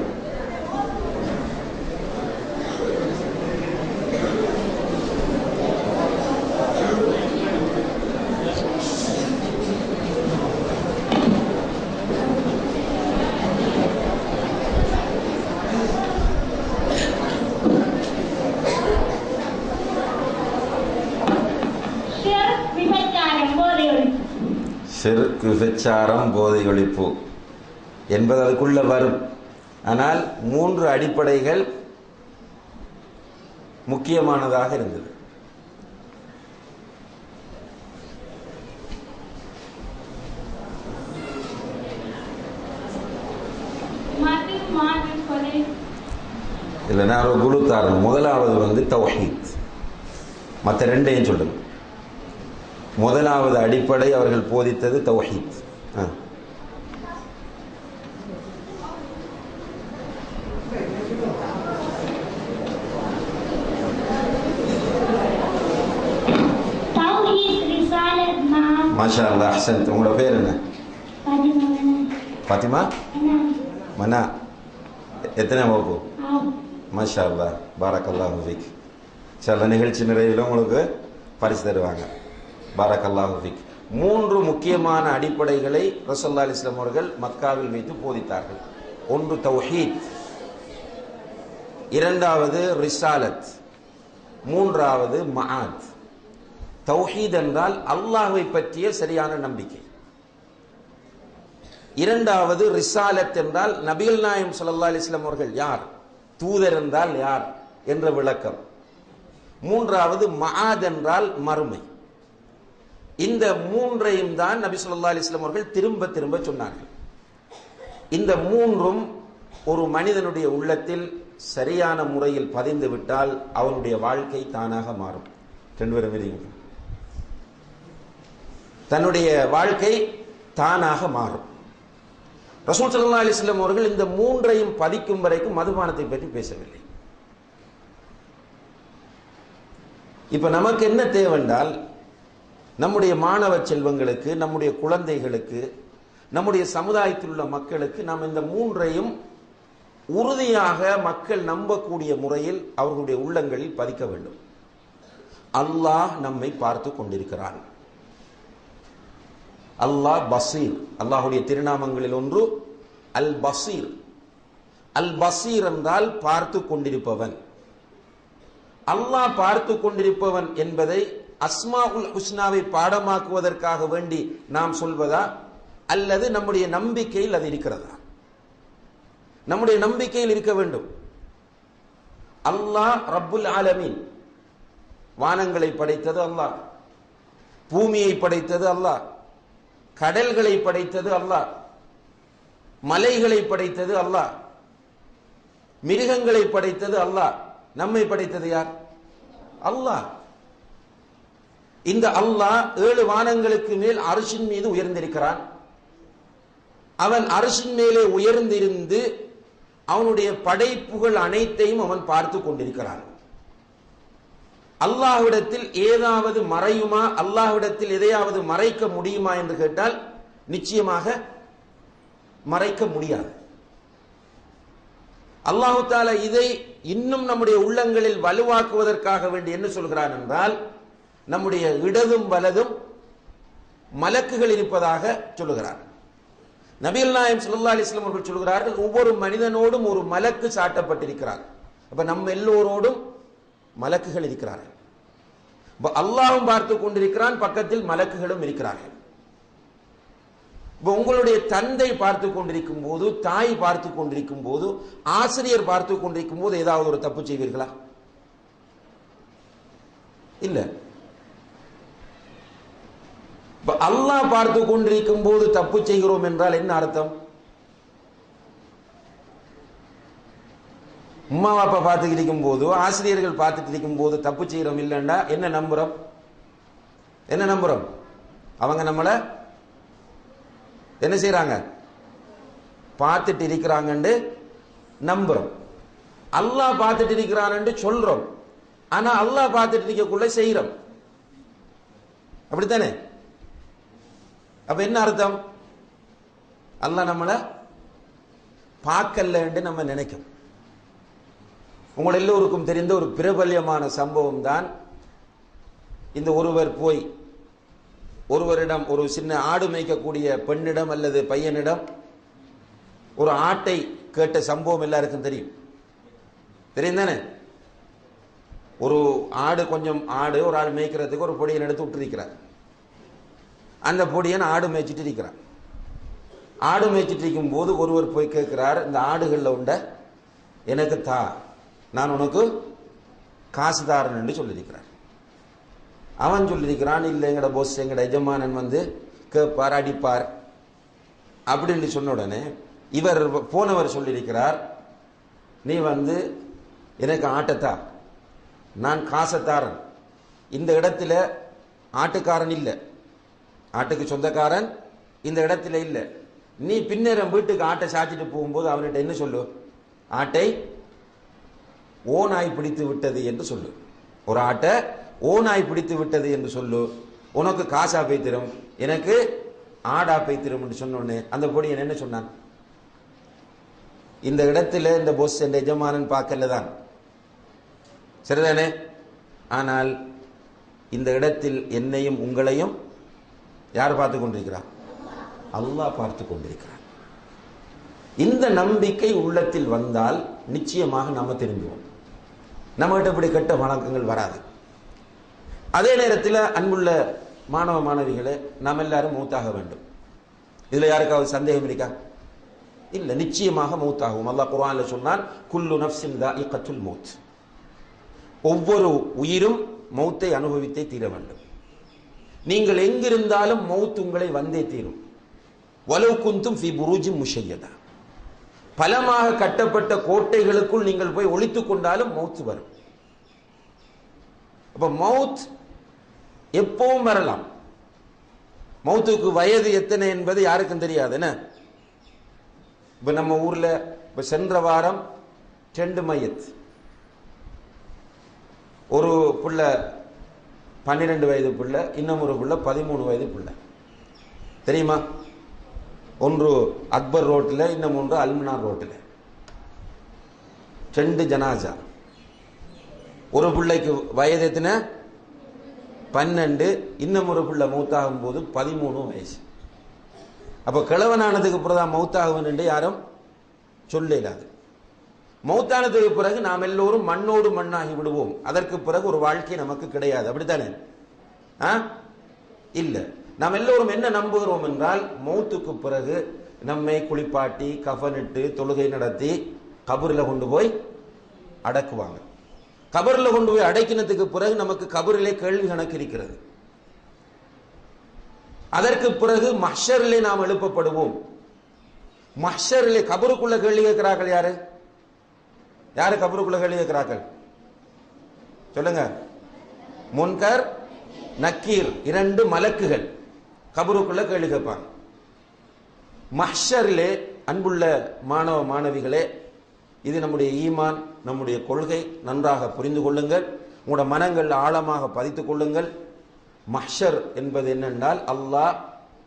ஷிர்க், விபச்சாரம், போதை ஒழிப்பு என்பது அதுக்குள்ள வரும். ஆனால் 3 அடிப்படைகள் முக்கியமானதாக இருந்தது. இல்லைன்னா ஒரு குழு தாரணும். முதலாவது வந்து தௌஹீத், மற்ற 2ஐயும் சொல்லுங்க. முதலாவது அடிப்படை அவர்கள் போதித்தது தௌஹீத். மாஷா அல்லாஹ், அஹ்சன்த். உங்களோட பேர் என்ன? பாத்திமா மனா. எத்தனை வகுப்பு? மாஷா அல்லாஹ், பாரக்கல்லாஹு ஃபீக். சில நிகழ்ச்சி நிறைவில் உங்களுக்கு பரிசு தருவாங்க. பாரக்கல்லாஹு ஃபீக். 3 முக்கியமான அடிப்படைகளை ரசூலுல்லாஹி அலைஹி வஸல்லம் அவர்கள் மக்காவில் வைத்து போதித்தார்கள். ஒன்று தௌஹீத், இரண்டாவது ரிசாலத், மூன்றாவது மஆத். தௌஹீத் என்றால் அல்லாஹ்வை பற்றிய சரியான நம்பிக்கை. இரண்டாவது ரிசாலத் என்றால் நபிகள் நாயகம் ஸல்லல்லாஹு அலைஹி வஸல்லம் அவர்கள் யார், தூதர் என்றால் யார் என்ற விளக்கம். மூன்றாவது மஆத் என்றால் மறுமை. இந்த மூன்றையும் தான் நபி ஸல்லல்லாஹு அலைஹி வஸல்லம் அவர்கள் திரும்ப திரும்ப சொன்னார்கள். இந்த மூன்றும் ஒரு மனிதனுடைய உள்ளத்தில் சரியான முறையில் பதிந்து விட்டால் அவனுடைய வாழ்க்கை தானாக மாறும். தன்னுடைய வாழ்க்கை தானாக மாறும். ரசூல் ஸல்லல்லாஹு அலைஹி வஸல்லம் அவர்கள் இந்த மூன்றையும் பதிக்கும் வரைக்கும் மதுபானத்தை பற்றி பேசவில்லை. இப்ப நமக்கு என்ன தேவைன்றால், நம்முடைய மாணவ செல்வங்களுக்கு, நம்முடைய குழந்தைகளுக்கு, நம்முடைய சமுதாயத்தில் உள்ள மக்களுக்கு நாம் இந்த மூன்றையும் உறுதியாக மக்கள் நம்பக்கூடிய முறையில் அவர்களுடைய உள்ளங்களில் பதிக்க வேண்டும். அல்லாஹ் நம்மை பார்த்து கொண்டிருக்கிறான். அல்லாஹ் பசீர். அல்லாஹுடைய திருநாமங்களில் ஒன்று அல் பசீர். அல் பசீர் என்றால் பார்த்து கொண்டிருப்பவன். அல்லாஹ் பார்த்து கொண்டிருப்பவன் என்பதை அஸ்மாஉல் ஹுஸ்னாவை பாடமாக்குவதற்காக வேண்டி நாம் சொல்வதா, அல்லது நம்முடைய நம்பிக்கையில் அது இருக்கிறதா? நம்முடைய நம்பிக்கையில் இருக்க வேண்டும். அல்லாஹ் ரப்புல் ஆலமீன். வானங்களை படைத்தது அல்லாஹ், பூமியை படைத்தது அல்லாஹ், கடல்களை படைத்தது அல்லாஹ், மலைகளை படைத்தது அல்லாஹ், மிருகங்களை படைத்தது அல்லாஹ். நம்மை படைத்தது யார்? அல்லாஹ். இந்த அல்லாஹ் 7 வானங்களுக்கு மேல் அர்ஷின் மீது உயர்ந்திருக்கிறான். அவன் அர்ஷின் மேலே உயர்ந்திருந்து அவனுடைய படைப்புகள் அனைத்தையும் அவன் பார்த்து கொண்டிருக்கிறான். அல்லாஹ்விடத்தில் ஏதாவது மறையுமா, அல்லாஹ்விடத்தில் எதையாவது மறைக்க முடியுமா என்று கேட்டால் நிச்சயமாக மறைக்க முடியாது. அல்லாஹு தஆலா இதை இன்னும் நம்முடைய உள்ளங்களில் வலுவாக்குவதற்காக வேண்டி என்ன சொல்கிறான் என்றால், நம்முடைய இடதும் வலதும் மலக்குகள் இருப்பதாக சொல்லுகிறார். நபிகள் நாயகம் ஸல்லல்லாஹு அலைஹி வஸல்லம் அவர்கள் சொல்கிறார்கள், ஒவ்வொரு மனிதனோடும் ஒரு மலக்கு சாட்டப்பட்டிருக்கிறார். அப்ப நம்ம எல்லோரோடும் மலக்குகள் இருக்கிறார்கள். அல்லாஹ்வும் பார்த்து கொண்டிருக்கிறான், பக்கத்தில் மலக்குகளும் இருக்கிறார்கள். உங்களுடைய தந்தை பார்த்து கொண்டிருக்கும் போது, தாய் பார்த்து கொண்டிருக்கும் போது, ஆசிரியர் பார்த்து கொண்டிருக்கும் போது ஏதாவது ஒரு தப்பு செய்வீர்களா? இல்ல. அல்லாஹ் பார்த்து கொண்டிருக்கும் போது தப்பு செய்கிறோம் என்றால் என்ன அர்த்தம்? உம்மா அப்பா பார்த்துட்டு இருக்கும் போது, ஆசிரியர்கள் பார்த்துட்டு இருக்கும் போது தப்பு செய்யறோம் இல்லைண்டா என்ன நம்புறோம்? என்ன நம்புறோம்? அவங்க நம்மள என்ன செய்யறாங்க? பார்த்துட்டு இருக்கிறாங்கன்னு நம்புறோம். அல்லாஹ் பார்த்துட்டு இருக்கிறான்னு சொல்றோம். ஆனா அல்லாஹ் பார்த்துட்டு இருக்கக்குள்ள செய்யறோம். அப்படித்தானே? அப்ப என்ன அர்த்தம்? அல்லாஹ் நம்மள பார்க்கல என்று நம்ம நினைக்கும். உங்கள் எல்லோருக்கும் தெரிந்த ஒரு பிரபல்யமான சம்பவம் தான், இந்த ஒருவர் போய் ஒருவரிடம், ஒரு சின்ன ஆடு மேய்க்கக்கூடிய பெண்ணிடம் அல்லது பையனிடம் ஒரு ஆட்டை கேட்ட சம்பவம் எல்லாருக்கும் தெரியும். தெரியும் தானே? ஒரு ஆடு, கொஞ்சம் ஆடு ஒரு ஆடு மேய்க்கிறதுக்கு ஒரு பொடியன் எடுத்து விட்டுருக்கிறார். அந்த பொடியன் ஆடு மேய்ச்சிட்டு இருக்கிறார். ஆடு மேய்ச்சிட்டு இருக்கும் போது ஒருவர் போய் கேட்கிறார், இந்த ஆடுகளில் உண்ட எனக்கு தா, நான் உனக்கு காசு தாரன் என்று சொல்லியிருக்கிறார். அவன் சொல்லியிருக்கிறான், இல்லை எங்கட போஸ், எங்கட எஜமானன் வந்து கேட்பார், அடிப்பார் அப்படின்னு சொன்ன உடனே இவர் போனவர் சொல்லியிருக்கிறார், நீ வந்து எனக்கு ஆட்டத்தா, நான் காசத்தாரன், இந்த இடத்துல ஆட்டுக்காரன் இல்லை, ஆட்டுக்கு சொந்தக்காரன் இந்த இடத்துல இல்லை, நீ பின்னேரம் வீட்டுக்கு ஆட்டை சாத்திட்டு போகும்போது அவன்கிட்ட என்ன சொல்லு? ஆட்டை ஓநாய் பிடித்து விட்டது என்று சொல்லு. ஒரு ஆட்டை ஓநாய் பிடித்து விட்டது என்று சொல்லு, உனக்கு காசா பைத்திரும், எனக்கு ஆடா பைத்திரும் என்று சொன்னோன்னு அந்த பொடியன் என்ன சொன்னான்? இந்த இடத்துல இந்த பொஸ் என்ற எஜமானன் பார்க்கல தான், சரிதானே? ஆனால் இந்த இடத்தில் என்னையும் உங்களையும் யார் பார்த்து கொண்டிருக்கிறார்? அல்லாஹ் பார்த்து கொண்டிருக்கிறார். இந்த நம்பிக்கை உள்ளத்தில் வந்தால் நிச்சயமாக நம்ம திரும்புவோம். நம்மகிட்ட இப்படி கெட்ட வணக்கங்கள் வராது. அதே நேரத்தில் அன்புள்ள மாணவ மாணவிகளே, நாம் எல்லாரும் மௌத்தாக வேண்டும். இதுல யாருக்காவது சந்தேகம் இருக்கா? இல்ல, நிச்சயமாக மௌத்தாகும். அல்லாஹ் குர்ஆன்ல சொன்னான், குல்லு நஃப்ஸின் தாயிகத்துல் மௌத். ஒவ்வொரு உயிரும் மௌத்தை அனுபவித்தே தீர வேண்டும். நீங்கள் எங்கிருந்தாலும் மௌத் உங்களை வந்தே தீரும். வலவ் குந்தும் ஃபீ புரூஜின் முஷய்யதா. பலமாக கட்டப்பட்ட கோட்டைகளுக்குள் நீங்கள் போய் ஒளித்துக் கொண்டாலும் மௌத் வரும். அப்ப மௌத் எப்பவும் வரலாம். மௌத்துக்கு வயது எத்தனை என்பது யாருக்கும் தெரியாது. என்ன, இப்ப நம்ம ஊர்ல இப்ப சென்ற வாரம் 2 மையத், ஒரு பிள்ளை 12 வயது பிள்ளை, இன்னும் ஒரு பிள்ளை 13 வயது பிள்ளை. தெரியுமா? ஒன்று அக்பர் ரோட்டில், இன்னும் ஒன்று அல்மனார் ரோட்டில். 2 ஜனாசா. ஒரு பிள்ளைக்கு வயது எத்தனை? 12. இன்னும் ஒரு பிள்ளை மௌத்தாகும் போது 13 வயசு. அப்ப கிழவனானதுக்கு பிறகுதான் மௌத்தாகுவன் என்று யாரும் சொல்ல இல்லாது. மௌத்தானதுக்கு பிறகு நாம் எல்லோரும் மண்ணோடு மண்ணாகி விடுவோம். அதற்கு பிறகு ஒரு வாழ்க்கை நமக்கு கிடையாது. அப்படித்தானே? இல்ல, நாம் எல்லோரும் என்ன நம்புகிறோம் என்றால், மௌத்துக்கு பிறகு நம்மை குளிப்பாட்டி கஃனிட்டு தொழுகை நடத்தி கபரில் கொண்டு போய் அடக்குவாங்க. கபரில் கொண்டு போய் அடைக்கினதுக்கு பிறகு நமக்கு கபரிலே கேள்வி கணக்கு இருக்கிறது. அதற்கு பிறகு மஹ்ஷரிலே நாம் எழுப்பப்படுவோம். மஹ்ஷரிலே கபருக்குள்ள கேள்வி கேட்கிறார்கள். யாரு யாரு கபருக்குள்ள கேள்வி கேட்கிறார்கள்? சொல்லுங்க. முன்கர் நக்கீர், 2 மலக்குகள் கபருக்குள்ள கேள்வி கேட்பாங்க. மஹ்ஷரிலே அன்புள்ள மாணவ மாணவிகளே, இது நம்முடைய ஈமான், நம்முடைய கொள்கை. நன்றாக புரிந்து கொள்ளுங்கள், உங்களோட மனங்கள் ஆழமாக பதித்துக் கொள்ளுங்கள். மஹ்ஷர் என்பது என்னென்றால், அல்லாஹ்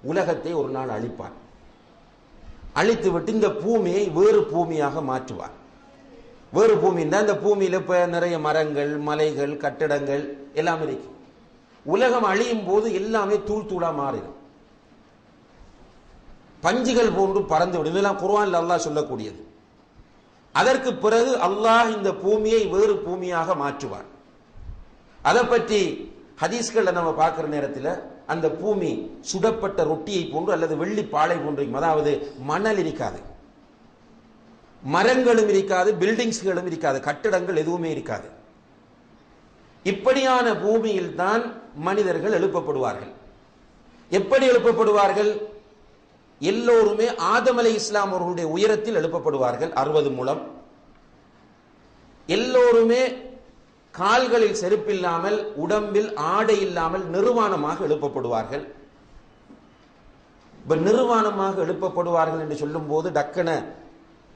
உலகத்தை ஒரு நாள் அழிப்பான். அழித்துவிட்டு இந்த பூமியை வேறு பூமியாக மாற்றுவான். வேறு பூமின்னா இந்த பூமியில இப்ப நிறைய மரங்கள், மலைகள், கட்டிடங்கள் எல்லாம் இருக்கு. உலகம் அழியும் போது எல்லாமே தூள் தூளா மாறிடும். பஞ்சுகள் போன்று பறந்து விடும். இதெல்லாம் குர்ஆன்ல அல்லாஹ் சொல்லக்கூடியது. அதற்கு பிறகு அல்லாஹ் இந்த பூமியை வேறு பூமியாக மாற்றுவார். அதை பற்றி ஹதீஸ்களை நம்ம பார்க்கிற நேரத்தில் அந்த பூமி சுடப்பட்ட ரொட்டியை போன்று அல்லது வெள்ளி பாலை போன்று, அதாவது மணல் இருக்காது, மரங்களும் இருக்காது, பில்டிங்ஸ்களும் இருக்காது, கட்டிடங்கள் எதுவுமே இருக்காது. இப்படியான பூமியில் தான் மனிதர்கள் எழுப்பப்படுவார்கள். எப்படி எழுப்பப்படுவார்கள்? எல்லோருமே ஆதம் அலைஹிஸ்ஸலாம் அவர்களுடைய உயரத்தில் எழுப்பப்படுவார்கள் 60 முழம். எல்லோருமே கால்களில் செருப்பில்லாமல், உடம்பில் ஆடை இல்லாமல் நிர்வாணமாக எழுப்பப்படுவார்கள். இப்ப நிர்வாணமாக எழுப்பப்படுவார்கள் என்று சொல்லும் போது டக்கன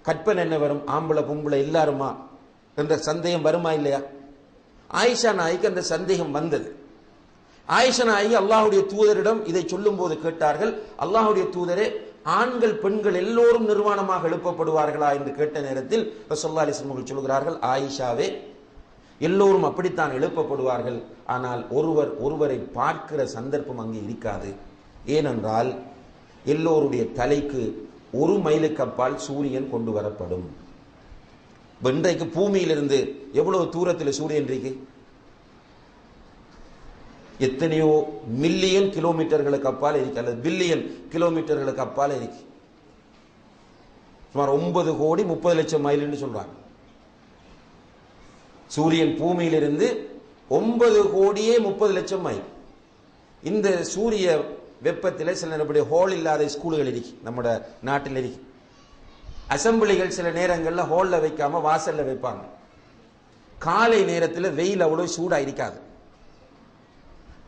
கற்பனை என்ன வரும்? ஆம்பளை பொம்பளை எல்லாருமா என்ற சந்தேகம் வருமா இல்லையா? ஆயிஷா நாய்க்கு அந்த சந்தேகம் வந்தது. ஆயிஷா நாயகி அல்லாஹ்வுடைய தூதரிடம் இதை சொல்லும் போது கேட்டார்கள், அல்லாஹ்வுடைய தூதரே, ஆண்கள் பெண்கள் எல்லோரும் நிர்வாணமாக எழுப்பப்படுவார்களா என்று கேட்ட நேரத்தில் ரசூலுல்லாஹி அலைஹி வஸல்லம் சொல்கிறார்கள், ஆயிஷாவே, எல்லோரும் அப்படித்தான் எழுப்பப்படுவார்கள். ஆனால் ஒருவரை பார்க்கிற சந்தர்ப்பம் அங்கே இருக்காது. ஏனென்றால் எல்லோருடைய தலைக்கு 1 மைலுக்கு அப்பால் சூரியன் கொண்டு வரப்படும். இன்றைக்கு பூமியிலிருந்து எவ்வளவு தூரத்தில் சூரியன் இருக்கு? எத்தனையோ மில்லியன் கிலோமீட்டர்களுக்கு அப்பால் இருக்கு, அல்லது பில்லியன் கிலோமீட்டர்களுக்கு அப்பால் இருக்கு. சுமார் 9 கோடி 30 லட்சம் மைல் என்று சொல்றாங்க. சூரியன் பூமியிலிருந்து 9 கோடியே 30 லட்சம் மைல். இந்த சூரிய வெப்பத்தில் சில நேரப்படி ஹோல் இல்லாத ஸ்கூல்கள் இருக்கு, நம்ம நாட்டில் இருக்கு. அசம்பிளிகள் சில நேரங்களில் ஹோல்ல வைக்காம வாசல்ல வைப்பாங்க. காலை நேரத்தில் வெயில் அவ்வளவு சூடா இருக்காது.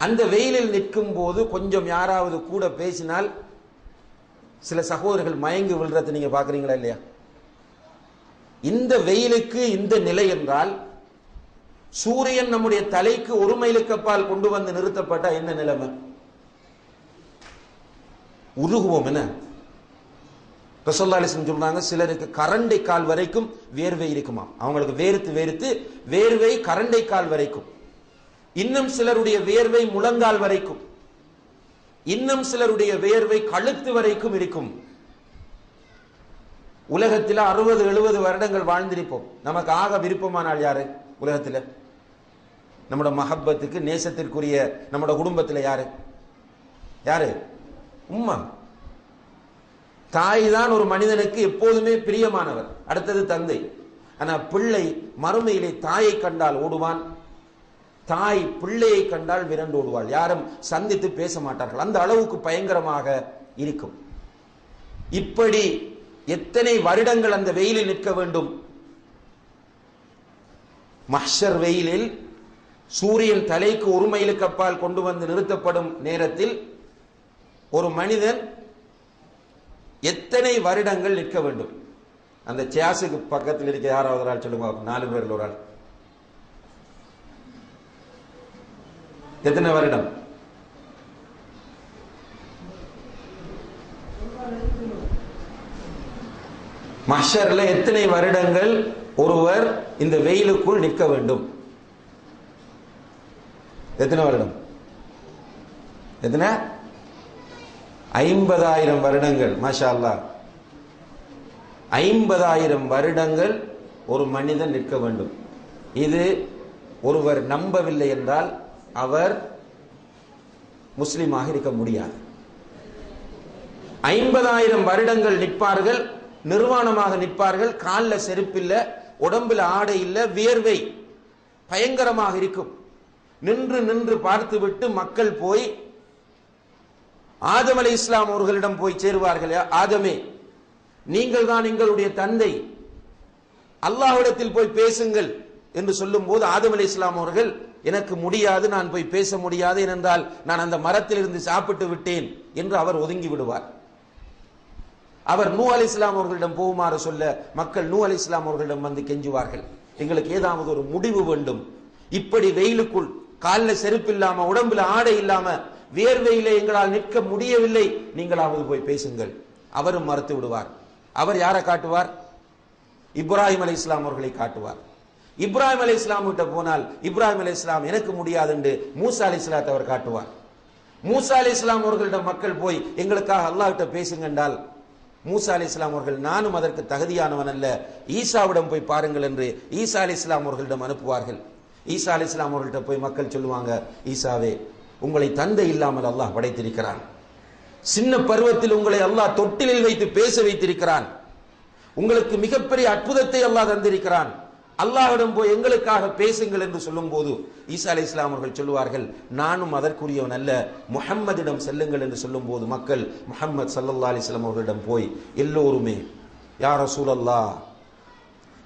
அந்த வெயிலில் நிற்கும் போது கொஞ்சம் யாராவது கூட பேசினால் சில சகோதரர்கள் மயங்கி விழுறதை நீங்க பாக்குறீங்களா இல்லையா? இந்த வெயிலுக்கு இந்த நிலை என்றால், சூரியன் நம்முடைய தலைக்கு 1 மைலுக்கு அப்பால் கொண்டு வந்து நிறுத்தப்பட்ட என்ன நிலைமை? உருகுவோம். என்ன ரசூலுல்லாஹி அலைஹி வஸல்லம் சொல்றாங்க, சிலருக்கு கரண்டை கால் வரைக்கும் வேர்வை இருக்குமா, அவங்களுக்கு வேர்த்து வேர்த்து வேர்வை கரண்டை கால் வரைக்கும். இன்னும் சிலருடைய வேர்வை முழங்கால் வரைக்கும், இன்னும் சிலருடைய வேர்வை கழுத்து வரைக்கும் இருக்கும். உலகத்தில் 60-70 வருடங்கள் வாழ்ந்திருப்போம். நமக்கு ஆக விருப்பமானால் யாரு உலகத்தில்? நம்மட மஹப்பத்துக்கு நேசத்திற்குரிய நம்மட குடும்பத்தில் யாரு யாரு? உம்மா. தாய் தான் ஒரு மனிதனுக்கு எப்போதுமே பிரியமானவர், அடுத்தது தந்தை. ஆனா பிள்ளை மறுமையிலே தாயை கண்டால் ஓடுவான், தாய் பிள்ளையை கண்டால் விரண்டு ஓடுவாள். யாரும் சந்தித்து பேச மாட்டார்கள், அந்த அளவுக்கு பயங்கரமாக இருக்கும். இப்படி எத்தனை வருடங்கள் அந்த வெயிலில் நிற்க வேண்டும்? மஹ்ஷர் வெயிலில் சூரியன் தலைக்கு 1 மைலுக்கு அப்பால் கொண்டு வந்து நிறுத்தப்படும் நேரத்தில் ஒரு மனிதன் எத்தனை வருடங்கள் நிற்க வேண்டும்? அந்த சேஸுக்கு பக்கத்தில் இருக்க யாராவது ஒரு ஆள் சொல்லுங்க, 4 பேர்ல ஒரு ஆள். எத்தனை வருடம்? மஹ்ஷர்ல எத்தனை வருடங்கள் ஒருவர் இந்த வெயிலுக்குள் நிற்க வேண்டும்? எத்தனை வருடம்? எத்தனை? 50,000 வருடங்கள். மாஷா அல்லாஹ், 50,000 வருடங்கள் ஒரு மனிதன் நிற்க வேண்டும். இது ஒருவர் நம்பவில்லை என்றால் அவர் முஸ்லிமாக இருக்க முடியாது. 50,000 வருடங்கள் நிற்பார்கள், நிர்வாணமாக நிற்பார்கள், காலில் செருப்பில்லை, உடம்புல ஆடை இல்லை, வியர்வை பயங்கரமாக இருக்கும். நின்று நின்று பார்த்துவிட்டு மக்கள் போய் ஆதம் அலைஹிஸ்ஸலாம் அவர்களிடம் போய் சேருவார்கள். ஆதமே, நீங்கள் தான் எங்களுடைய தந்தை, அல்லாஹ்விடத்தில் போய் பேசுங்கள் என்று சொல்லும் போது ஆதம் அலைஹிஸ்ஸலாம் அவர்கள், எனக்கு முடியாது, நான் போய் பேச முடியாது, ஏனென்றால் நான் அந்த மரத்தில் இருந்து சாப்பிட்டு விட்டேன் என்று அவர் ஒதுங்கி விடுவார். அவர் நூ அலைஹிஸ்ஸலாம் அவர்களிடம் போகுமாறு சொல்ல மக்கள் நூ அலைஹிஸ்ஸலாம் அவர்களிடம் வந்து கெஞ்சுவார்கள், எங்களுக்கு ஏதாவது ஒரு முடிவு வேண்டும், இப்படி வெயிலுக்குள் காலில் செருப்பு இல்லாம உடம்புல ஆடை இல்லாம வேர்வையிலே எங்களால் நிற்க முடியவில்லை, நீங்களாவது போய் பேசுங்கள். அவரும் மறுத்து விடுவார். அவர் யாரை காட்டுவார்? இப்ராஹிம் அலைஹிஸ்ஸலாம் அவர்களை காட்டுவார். இப்ராஹிம் அலைஹிஸ்ஸலாம் கிட்ட போனால் இப்ராஹிம் அலைஹிஸ்ஸலாம் எனக்கு முடியாது என்று மூசா அலைஹிஸ்ஸலாத்தை அவர் காட்டுவார். மூசா அலைஹிஸ்ஸலாம் அவர்களிடம் மக்கள் போய் எங்களுக்காக அல்லாஹ் கிட்ட பேசுங்க என்றால் மூசா அலைஹிஸ்ஸலாம் அவர்கள், நானும் அதற்கு தகுதியானவன் அல்ல, ஈசாவிடம் போய் பாருங்கள் என்று ஈசா அலைஹிஸ்ஸலாம் அவர்களிடம் அனுப்புவார்கள். ஈசா அலைஹிஸ்ஸலாம் அவர்கள்ட்ட போய் மக்கள் சொல்லுவாங்க, ஈசாவே, உங்களை தந்தை இல்லாமல் அல்லாஹ் படைத்திருக்கிறான், சின்ன பருவத்தில் உங்களை அல்லாஹ் தொட்டிலில் வைத்து பேச வைத்திருக்கிறான், உங்களுக்கு மிகப்பெரிய அற்புதத்தை அல்லாஹ் தந்திருக்கிறான், அல்லாஹ்விடம் போய் எங்களுக்காக பேசுங்கள் என்று சொல்லும் போது ஈசா அலைஹிஸ்ஸலாம் அவர்கள் சொல்லுவார்கள், நானும் அதற்குரியவன் அல்ல, முஹம்மதிடம் செல்லுங்கள் என்று சொல்லும் போது மக்கள் முஹம்மது ஸல்லல்லாஹு அலைஹி வஸல்லம் அவர்களிடம் போய் எல்லோருமே, யா ரசூலல்லாஹ்,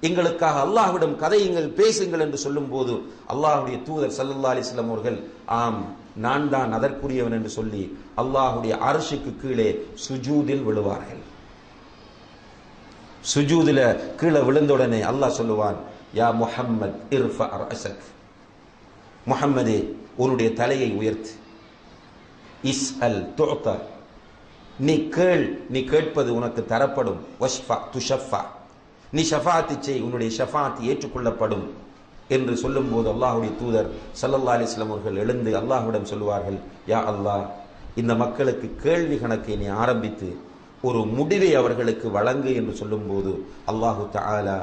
எங்களுக்காக அல்லாஹ்விடம் கதையுங்கள், பேசுங்கள் என்று சொல்லும் போது அல்லாஹ்வுடைய தூதர் ஸல்லல்லாஹு அலைஹி வஸல்லம் அவர்கள், ஆம், நான் தான் அதற்குரியவன் என்று சொல்லி அல்லாஹ்வுடைய அர்ஷுக்கு கீழே சுஜூதில் விழுவார்கள். சுஜூதில கீழே விழுந்தவுடனே அல்லாஹ் சொல்லுவான், யா முஹம்மத் இர்ஃபா ரஅஸக், முஹம்மதே, உன்னுடைய தலையை உயர்த்து, இஸ்அல் துஅத, நீ கேள், நீ கேட்பது உனக்கு தரப்படும், வஷ்ஃபா துஷஃபா, நீ ஷஃபாத் செய், உன்னுடைய ஷஃபாத் ஏற்றுக்கொள்ளப்படும் என்று சொல்லும் போது அல்லாஹ்வுடைய தூதர் ஸல்லல்லாஹு அலைஹி வஸல்லம் அவர்கள் எழுந்து அல்லாஹ்விடம் சொல்லுவார்கள், யா அல்லாஹ், இந்த மக்களுக்கு கேள்வி கணக்கை நீ ஆரம்பித்து ஒரு முடிவை அவர்களுக்கு வழங்கு என்று சொல்லும் போது அல்லாஹு தஆலா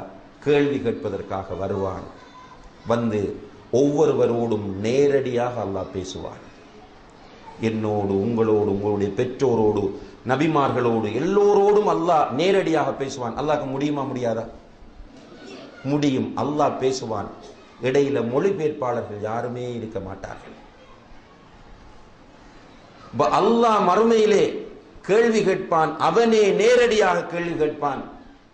கேள்வி கேட்பதற்காக வருவான். வந்து ஒவ்வொருவரோடும் நேரடியாக அல்லாஹ் பேசுவான். என்னோடு, உங்களோடு, உங்களுடைய பெற்றோரோடு, நபிமார்களோடு, எல்லோரோடும் அல்லாஹ் நேரடியாக பேசுவான். அல்லாஹ்க்கு முடியுமா? முடியாதா? முடியும். அல்லாஹ் பேசுவான். இடையில மொழிபெயர்ப்பாளர்கள் யாருமே இருக்க மாட்டார்கள். அல்லாஹ் மறுமையிலே கேள்வி கேட்பான், அவனே நேரடியாக கேள்வி கேட்பான்.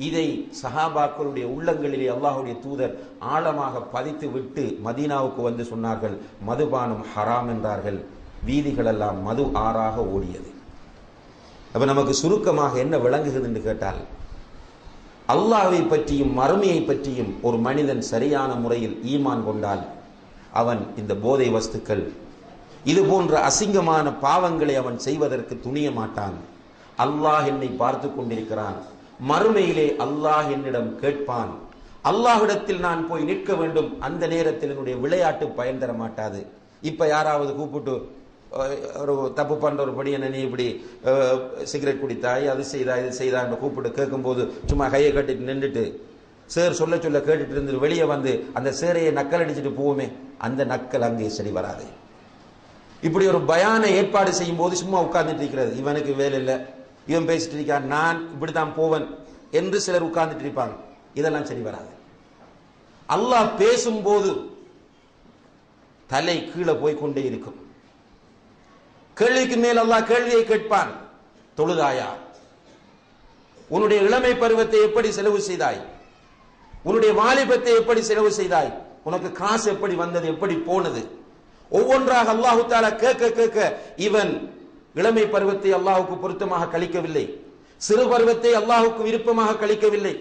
இதை சஹாபாக்களுடைய உள்ளங்களிலே அல்லாஹ்வுடைய தூதர் ஆழமாக பதித்து விட்டு மதீனாவுக்கு வந்து சொன்னார்கள், மதுபானம் ஹராம் என்றார்கள். வீதிகள் எல்லாம் மது ஆறாக ஓடியது. அப்ப நமக்கு சுருக்கமாக என்ன விளங்குகிறது என்று கேட்டால், அல்லாஹ்வை பற்றியும் மறுமையை பற்றியும் ஒரு மனிதன் சரியான முறையில் ஈமான் கொண்டால் அவன் இந்த போதை வஸ்துக்கள், இது போன்ற அசிங்கமான பாவங்களை அவன் செய்வதற்கு துணிய மாட்டான். அல்லாஹ் என்னை பார்த்து கொண்டிருக்கிறான், மறுமையிலே அல்லாஹ் என்னிடம் கேட்பான், அல்லாஹ்விடத்தில் நான் போய் நிற்க வேண்டும். அந்த நேரத்தில் என்னுடைய விளையாட்டு பயன் தர மாட்டாது. இப்ப யாராவது கூப்பிட்டு ஒரு தப்பு பண்ற ஒரு படி என்ன, நீ இப்படி சிகரெட் குடித்தாய், அது செய்தா, இது செய்தா கூப்பிட்டு கேட்கும்போது சும்மா கையை கட்டிட்டு நின்றுட்டு சேர் சொல்ல சொல்ல கேட்டுட்டு இருந்து வெளியே வந்து அந்த சேரையை நக்கல் அடிச்சுட்டு போவோமே, அந்த நக்கல் அங்கே சரி வராது. இப்படி ஒரு பயான ஏற்பாடு செய்யும் போது சும்மா உட்கார்ந்துட்டு இருக்கிறது, இவனுக்கு வேலை இல்லை, இவன் பேசிட்டு இருக்கான், நான் இப்படித்தான் போவன் என்று சிலர் உட்கார்ந்துட்டு இருப்பாங்க. இதெல்லாம் சரி வராது. அல்லாஹ் பேசும்போது தலை கீழே போய் கொண்டே இருக்கும். கேள்விக்கு மேல் அல்லாஹ் கேள்வியை கேட்பான். தொழுதாயா? உன்னுடைய இளமை பருவத்தை எப்படி செலவு செய்தாய்? உன்னுடைய வாலிபத்தை எப்படி செலவு செய்தாய்? உனக்கு காசு எப்படி வந்தது, எப்படி போனது? ஒவ்வொன்றாக அல்லாஹு தஆலா கேட்க கேட்க இவன் இளமை பருவத்தை அல்லாஹுக்கு பொருத்தமாக கழிக்கவில்லை, சிறு பருவத்தை அல்லாஹுக்கு விருப்பமாக கழிக்கவில்லை,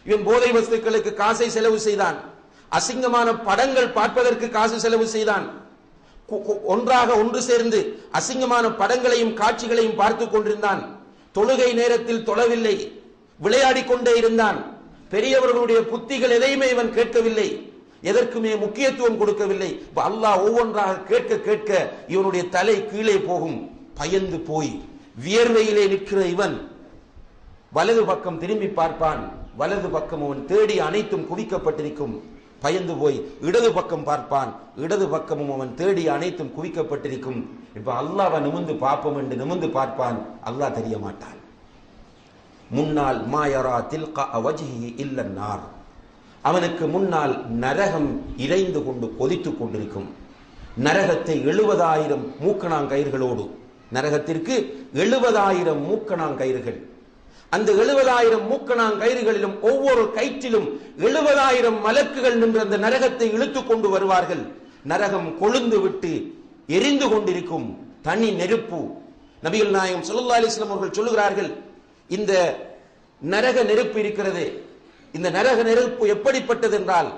இவன் போதை வஸ்துக்களுக்கு காசை செலவு செய்தான், அசிங்கமான படங்கள் பார்ப்பதற்கு காசு செலவு செய்தான், ஒன்றாக ஒன்று சேர்ந்து அசிங்கமான படங்களையும் காட்சிகளையும் பார்த்து கொண்டிருந்தான், தொழுகை நேரத்தில் தொழவில்லை, விளையாடி கொண்டே இருந்தான், பெரியவர்களுடைய புத்திகள் எதையுமே இவன் கேட்கவில்லை, எதற்குமே முக்கியத்துவம் கொடுக்கவில்லை. அல்லாஹ் ஒவ்வொன்றாக கேட்க கேட்க இவனுடைய தலை கீழே போகும். பயந்து போய் வியர்வையிலே நிற்கிற இவன் வலது பக்கம் திரும்பி பார்ப்பான். வலது பக்கம் அவன் தேடி அனைத்தும் குவிக்கப்பட்டிருக்கும். பயந்து போய் இடது பக்கம் பார்ப்பான். இடது பக்கமும் அவன் தேடி அனைத்தும் குவிக்கப்பட்டிருக்கும். இப்ப அல்லாஹ்வை நிமிர்ந்து பார்ப்போம் என்று நிமிர்ந்து பார்ப்பான். அல்லாஹ் தெரிய மாட்டான். முன்னால் மாயரா தில்கா வஜ்ஹிஹி இல்ல நார், அவனுக்கு முன்னால் நரகம் இறைந்து கொண்டு கொதித்துக் கொண்டிருக்கும். நரகத்தை 70,000 மூக்கணாங்கயிர்களோடு, நரகத்திற்கு 70,000 மூக்கணாங்கயிறுகள், அந்த 70,000 மூக்கணாங்கயிறுகளிலும் ஒவ்வொரு கயிற்றிலும் 70,000 மலக்குகள் நின்று அந்த நரகத்தை இழுத்துக் கொண்டு வருவார்கள். நரகம் கொழுந்து விட்டு எரிந்து கொண்டிருக்கும். தனி நெருப்பு. நபிகள் நாயகம் ஸல்லல்லாஹு அலைஹி வஸல்லம் அவர்கள் சொல்லுகிறார்கள், இந்த நரக நெருப்பு இருக்கிறது, இந்த நரக நெருப்பு எப்படிப்பட்டது என்றால்,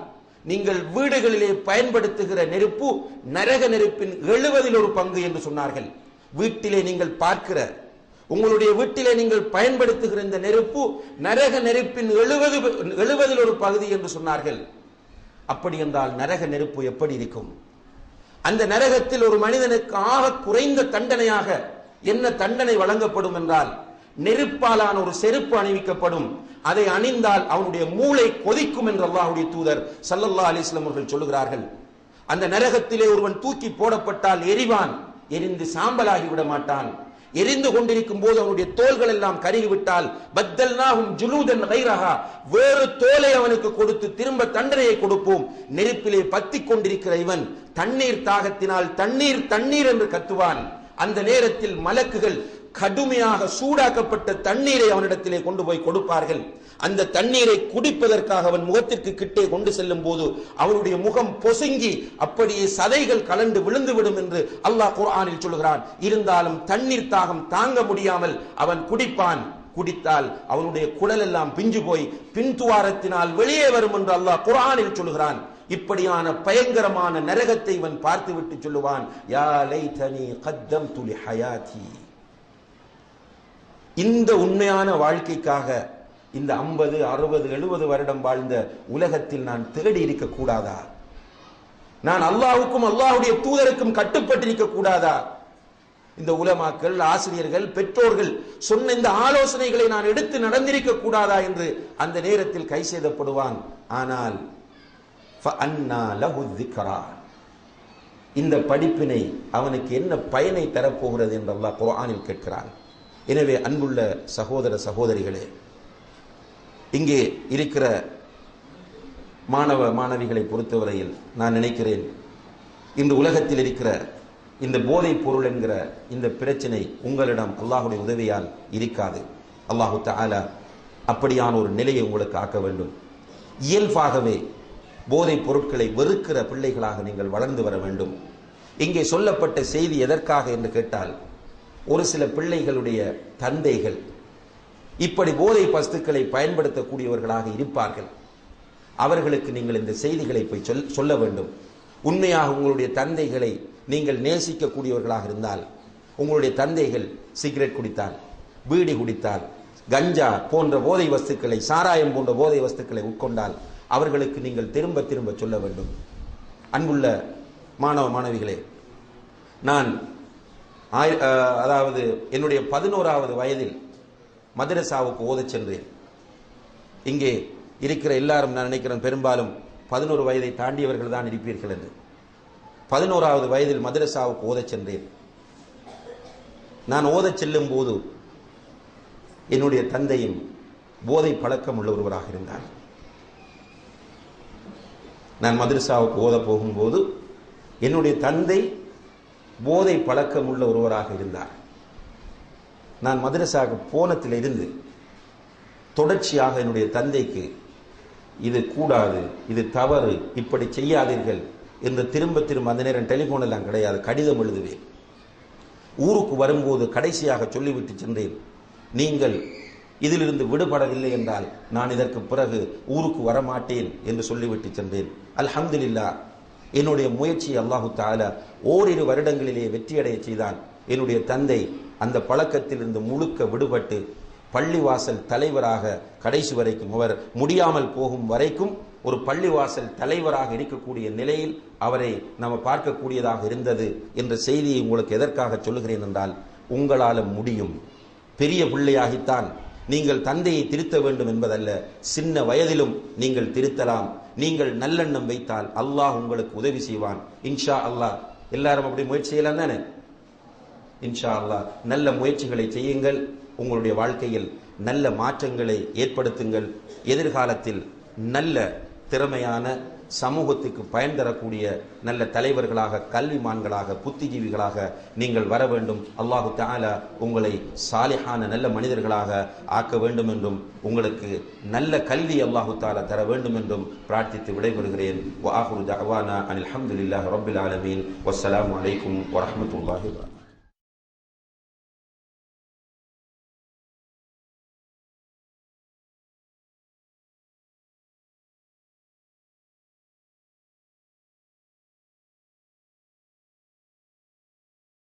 நீங்கள் வீடுகளிலே பயன்படுத்துகிற நெருப்பு நரக நெருப்பின் 70 பங்கு என்று சொன்னார்கள். வீட்டிலே நீங்கள் பார்க்கிற, உங்களுடைய வீட்டிலே நீங்கள் பயன்படுத்துகிற இந்த நெருப்பு நரக நெருப்பின் 70 பகுதி என்று சொன்னார்கள். அப்படி என்றால் நரக நெருப்பு எப்படி இருக்கும்? அந்த நரகத்தில் ஒரு மனிதனுக்கு ஆக குறைந்த தண்டனையாக என்ன தண்டனை வழங்கப்படும் என்றால், நெருப்பாலான ஒரு செருப்பு அணிவிக்கப்படும். அதை அணிந்தால் அவனுடைய மூளை கொதிக்கும் என்று அல்லாஹ்வுடைய தூதர் ஸல்லல்லாஹு அலைஹி வஸல்லம் அவர்கள் சொல்லுகிறார்கள். அந்த நரகத்திலே ஒருவன் தூக்கி போடப்பட்டால் எரிவான், எரிந்து சாம்பலாகி விட மாட்டான். எரிந்து கொண்டிருக்கும் போது அவனுடைய தோள்கள் எல்லாம் கருகிவிட்டால் பத்தல்நாஹும் ஜுலூதன் கைரஹா, வேறு தோலை அவனுக்கு கொடுத்து திரும்ப தண்டனையை கொடுப்போம். நெருப்பிலே பத்திக் கொண்டிருக்கிற இவன் தண்ணீர் தாகத்தினால் தண்ணீர் தண்ணீர் என்று கத்துவான். அந்த நேரத்தில் மலக்குகள் கடுமையாக சூடாக்கப்பட்ட தண்ணீரை அவனிடத்திலே கொண்டு போய் கொடுப்பார்கள். அந்த தண்ணீரை குடிப்பதற்காக அவன் முகத்திற்கு கிட்டே கொண்டு செல்லும் போது அவனுடைய முகம் பொசுங்கி அப்படியே சதைகள் கலண்டு விழுந்துவிடும் என்று அல்லாஹ் குர்ஆனில் சொல்கிறான். இருந்தாலும் தண்ணீர் தாகம் தாங்க முடியாமல் அவன் குடிப்பான். குடித்தால் அவனுடைய குடல் எல்லாம் பிஞ்சு போய் பின்துவாரத்தினால் வெளியே வரும் என்று அல்லாஹ் குர்ஆனில் சொல்கிறான். இப்படியான பயங்கரமான நரகத்தை இவன் பார்த்துவிட்டு சொல்லுவான், யா லைதனி கத்தம்து லிஹயாதி. இந்த உண்மையான வாழ்க்கைக்காக இந்த 50, 60, 70 வருடம் வாழ்ந்த உலகத்தில் நான் தேடி இருக்க கூடாதா? நான் அல்லாஹ்வுக்கும் அல்லாஹ்வுடைய தூதருக்கும் கட்டுப்பட்டிருக்க கூடாதா? இந்த உலமாக்கள், ஆசிரியர்கள், பெற்றோர்கள் சொன்ன இந்த ஆலோசனைகளை நான் எடுத்து நடந்திருக்க கூடாதா என்று அந்த நேரத்தில் கை செய்தப்படுவான். ஆனால் ஃபஅன்னா லஹு ذிக்ரா, இந்த படிப்பினை அவனுக்கு என்ன பயனை தரப்போகிறது என்று அல்லாஹ் குர்ஆனில் கேட்கிறான். எனவே அன்புள்ள சகோதர சகோதரிகளே, இங்கே இருக்கிற மாணவ மாணவிகளை பொறுத்தவரையில் நான் நினைக்கிறேன், இந்த உலகத்தில் இருக்கிற இந்த போதைப் பொருள் என்கிற இந்த பிரச்சனை உங்களிடம் அல்லாஹ்வுடைய உதவியால் இருக்காது. அல்லாஹு தஆலா அப்படியான ஒரு நிலையை உங்களுக்கு ஆக்க வேண்டும். இயல்பாகவே போதைப் பொருட்களை வெறுக்கிற பிள்ளைகளாக நீங்கள் வளர்ந்து வர வேண்டும். இங்கே சொல்லப்பட்ட செய்தி எதற்காக என்று கேட்டால், ஒரு சில பிள்ளைகளுடைய தந்தைகள் இப்படி போதை வஸ்துக்களை பயன்படுத்தக்கூடியவர்களாக இருப்பார்கள். அவர்களுக்கு நீங்கள் இந்த செய்திகளை போய் சொல்ல வேண்டும். உண்மையாக உங்களுடைய தந்தைகளை நீங்கள் நேசிக்கக்கூடியவர்களாக இருந்தால், உங்களுடைய தந்தைகள் சிகரெட் குடித்தால், பீடி குடித்தால், கஞ்சா போன்ற போதை வஸ்துக்களை, சாராயம் போன்ற போதை வஸ்துக்களை உட்கொண்டால் அவர்களுக்கு நீங்கள் திரும்ப திரும்ப சொல்ல வேண்டும். அன்புள்ள மாணவ மாணவிகளே, நான் அதாவது என்னுடைய 11வது வயதில் மதரசாவுக்கு ஓதச் சென்றேன். இங்கே இருக்கிற எல்லாரும் நான் நினைக்கிறேன் பெரும்பாலும் 11 வயதை தாண்டியவர்கள் தான் இருப்பீர்கள் என்று. 11வது வயதில் மதரசாவுக்கு ஓதச் சென்றேன். நான் ஓதச் செல்லும் போது என்னுடைய தந்தையும் போதை பழக்கம் உள்ள ஒருவராக இருந்தார். நான் மதரசாவுக்கு ஓத போகும்போது என்னுடைய தந்தை போதை பழக்கம் உள்ள ஒருவராக இருந்தார். நான் மதரசாவுக்கு போனத்திலிருந்து தொடர்ச்சியாக என்னுடைய தந்தைக்கு இது கூடாது, இது தவறு, இப்படி செய்யாதீர்கள் என்று திரும்ப திரும்ப, அந்த நேரம் டெலிபோன் எல்லாம் கிடையாது, கடிதம் எழுதுவேன். ஊருக்கு வரும்போது கடைசியாக சொல்லிவிட்டு சென்றேன், நீங்கள் இதிலிருந்து விடுபடவில்லை என்றால் நான் இதற்கு பிறகு ஊருக்கு வரமாட்டேன் என்று சொல்லிவிட்டு சென்றேன். அல்ஹம்துலில்லாஹ், என்னுடைய முயற்சி அல்லாஹு தஆலா ஓரிரு வருடங்களிலே வெற்றியடைய செய்தான். என்னுடைய தந்தை அந்த பழக்கத்திலிருந்து முழுக்க விடுபட்டு பள்ளிவாசல் தலைவராக கடைசி வரைக்கும், அவர் முடியாமல் போகும் வரைக்கும் ஒரு பள்ளிவாசல் தலைவராக இருக்கக்கூடிய நிலையில் அவரை நாம் பார்க்கக்கூடியதாக இருந்தது என்ற செய்தியை உங்களுக்கு எதற்காக சொல்லுகிறேன் என்றால், உங்களால் முடியும். பெரிய பிள்ளையாகித்தான் நீங்கள் தந்தையை திருத்த வேண்டும் என்பதல்ல, சின்ன வயதிலும் நீங்கள் திருத்தலாம். நீங்கள் நல்லெண்ணம் வைத்தால் அல்லாஹ் உங்களுக்கு உதவி செய்வான். இன்ஷா அல்லாஹ். எல்லாரும் அப்படி முயற்சி செய்யலாம் தானே? இன்ஷா அல்லாஹ் நல்ல முயற்சிகளை செய்யுங்கள். உங்களுடைய வாழ்க்கையில் நல்ல மாற்றங்களை ஏற்படுத்துங்கள். எதிர்காலத்தில் நல்ல திறமையான, சமூகத்துக்கு பயன் தரக்கூடிய நல்ல தலைவர்களாக, கல்விமான்களாக, புத்திஜீவிகளாக நீங்கள் வர வேண்டும். அல்லாஹு தஆலா உங்களை சாலிஹான நல்ல மனிதர்களாக ஆக்க வேண்டும் என்றும், உங்களுக்கு நல்ல கல்வி அல்லாஹு தஆலா தர வேண்டும் என்றும் பிரார்த்தித்து விடைபெறுகிறேன். வ ஆகிரு தஅவானா அனில் ஹம்துலில்லாஹி ரப்பில் ஆலமீன். வஸ்ஸலாமு அலைக்கும் வரஹ்மத்துல்லாஹி வபரகாத்துஹு.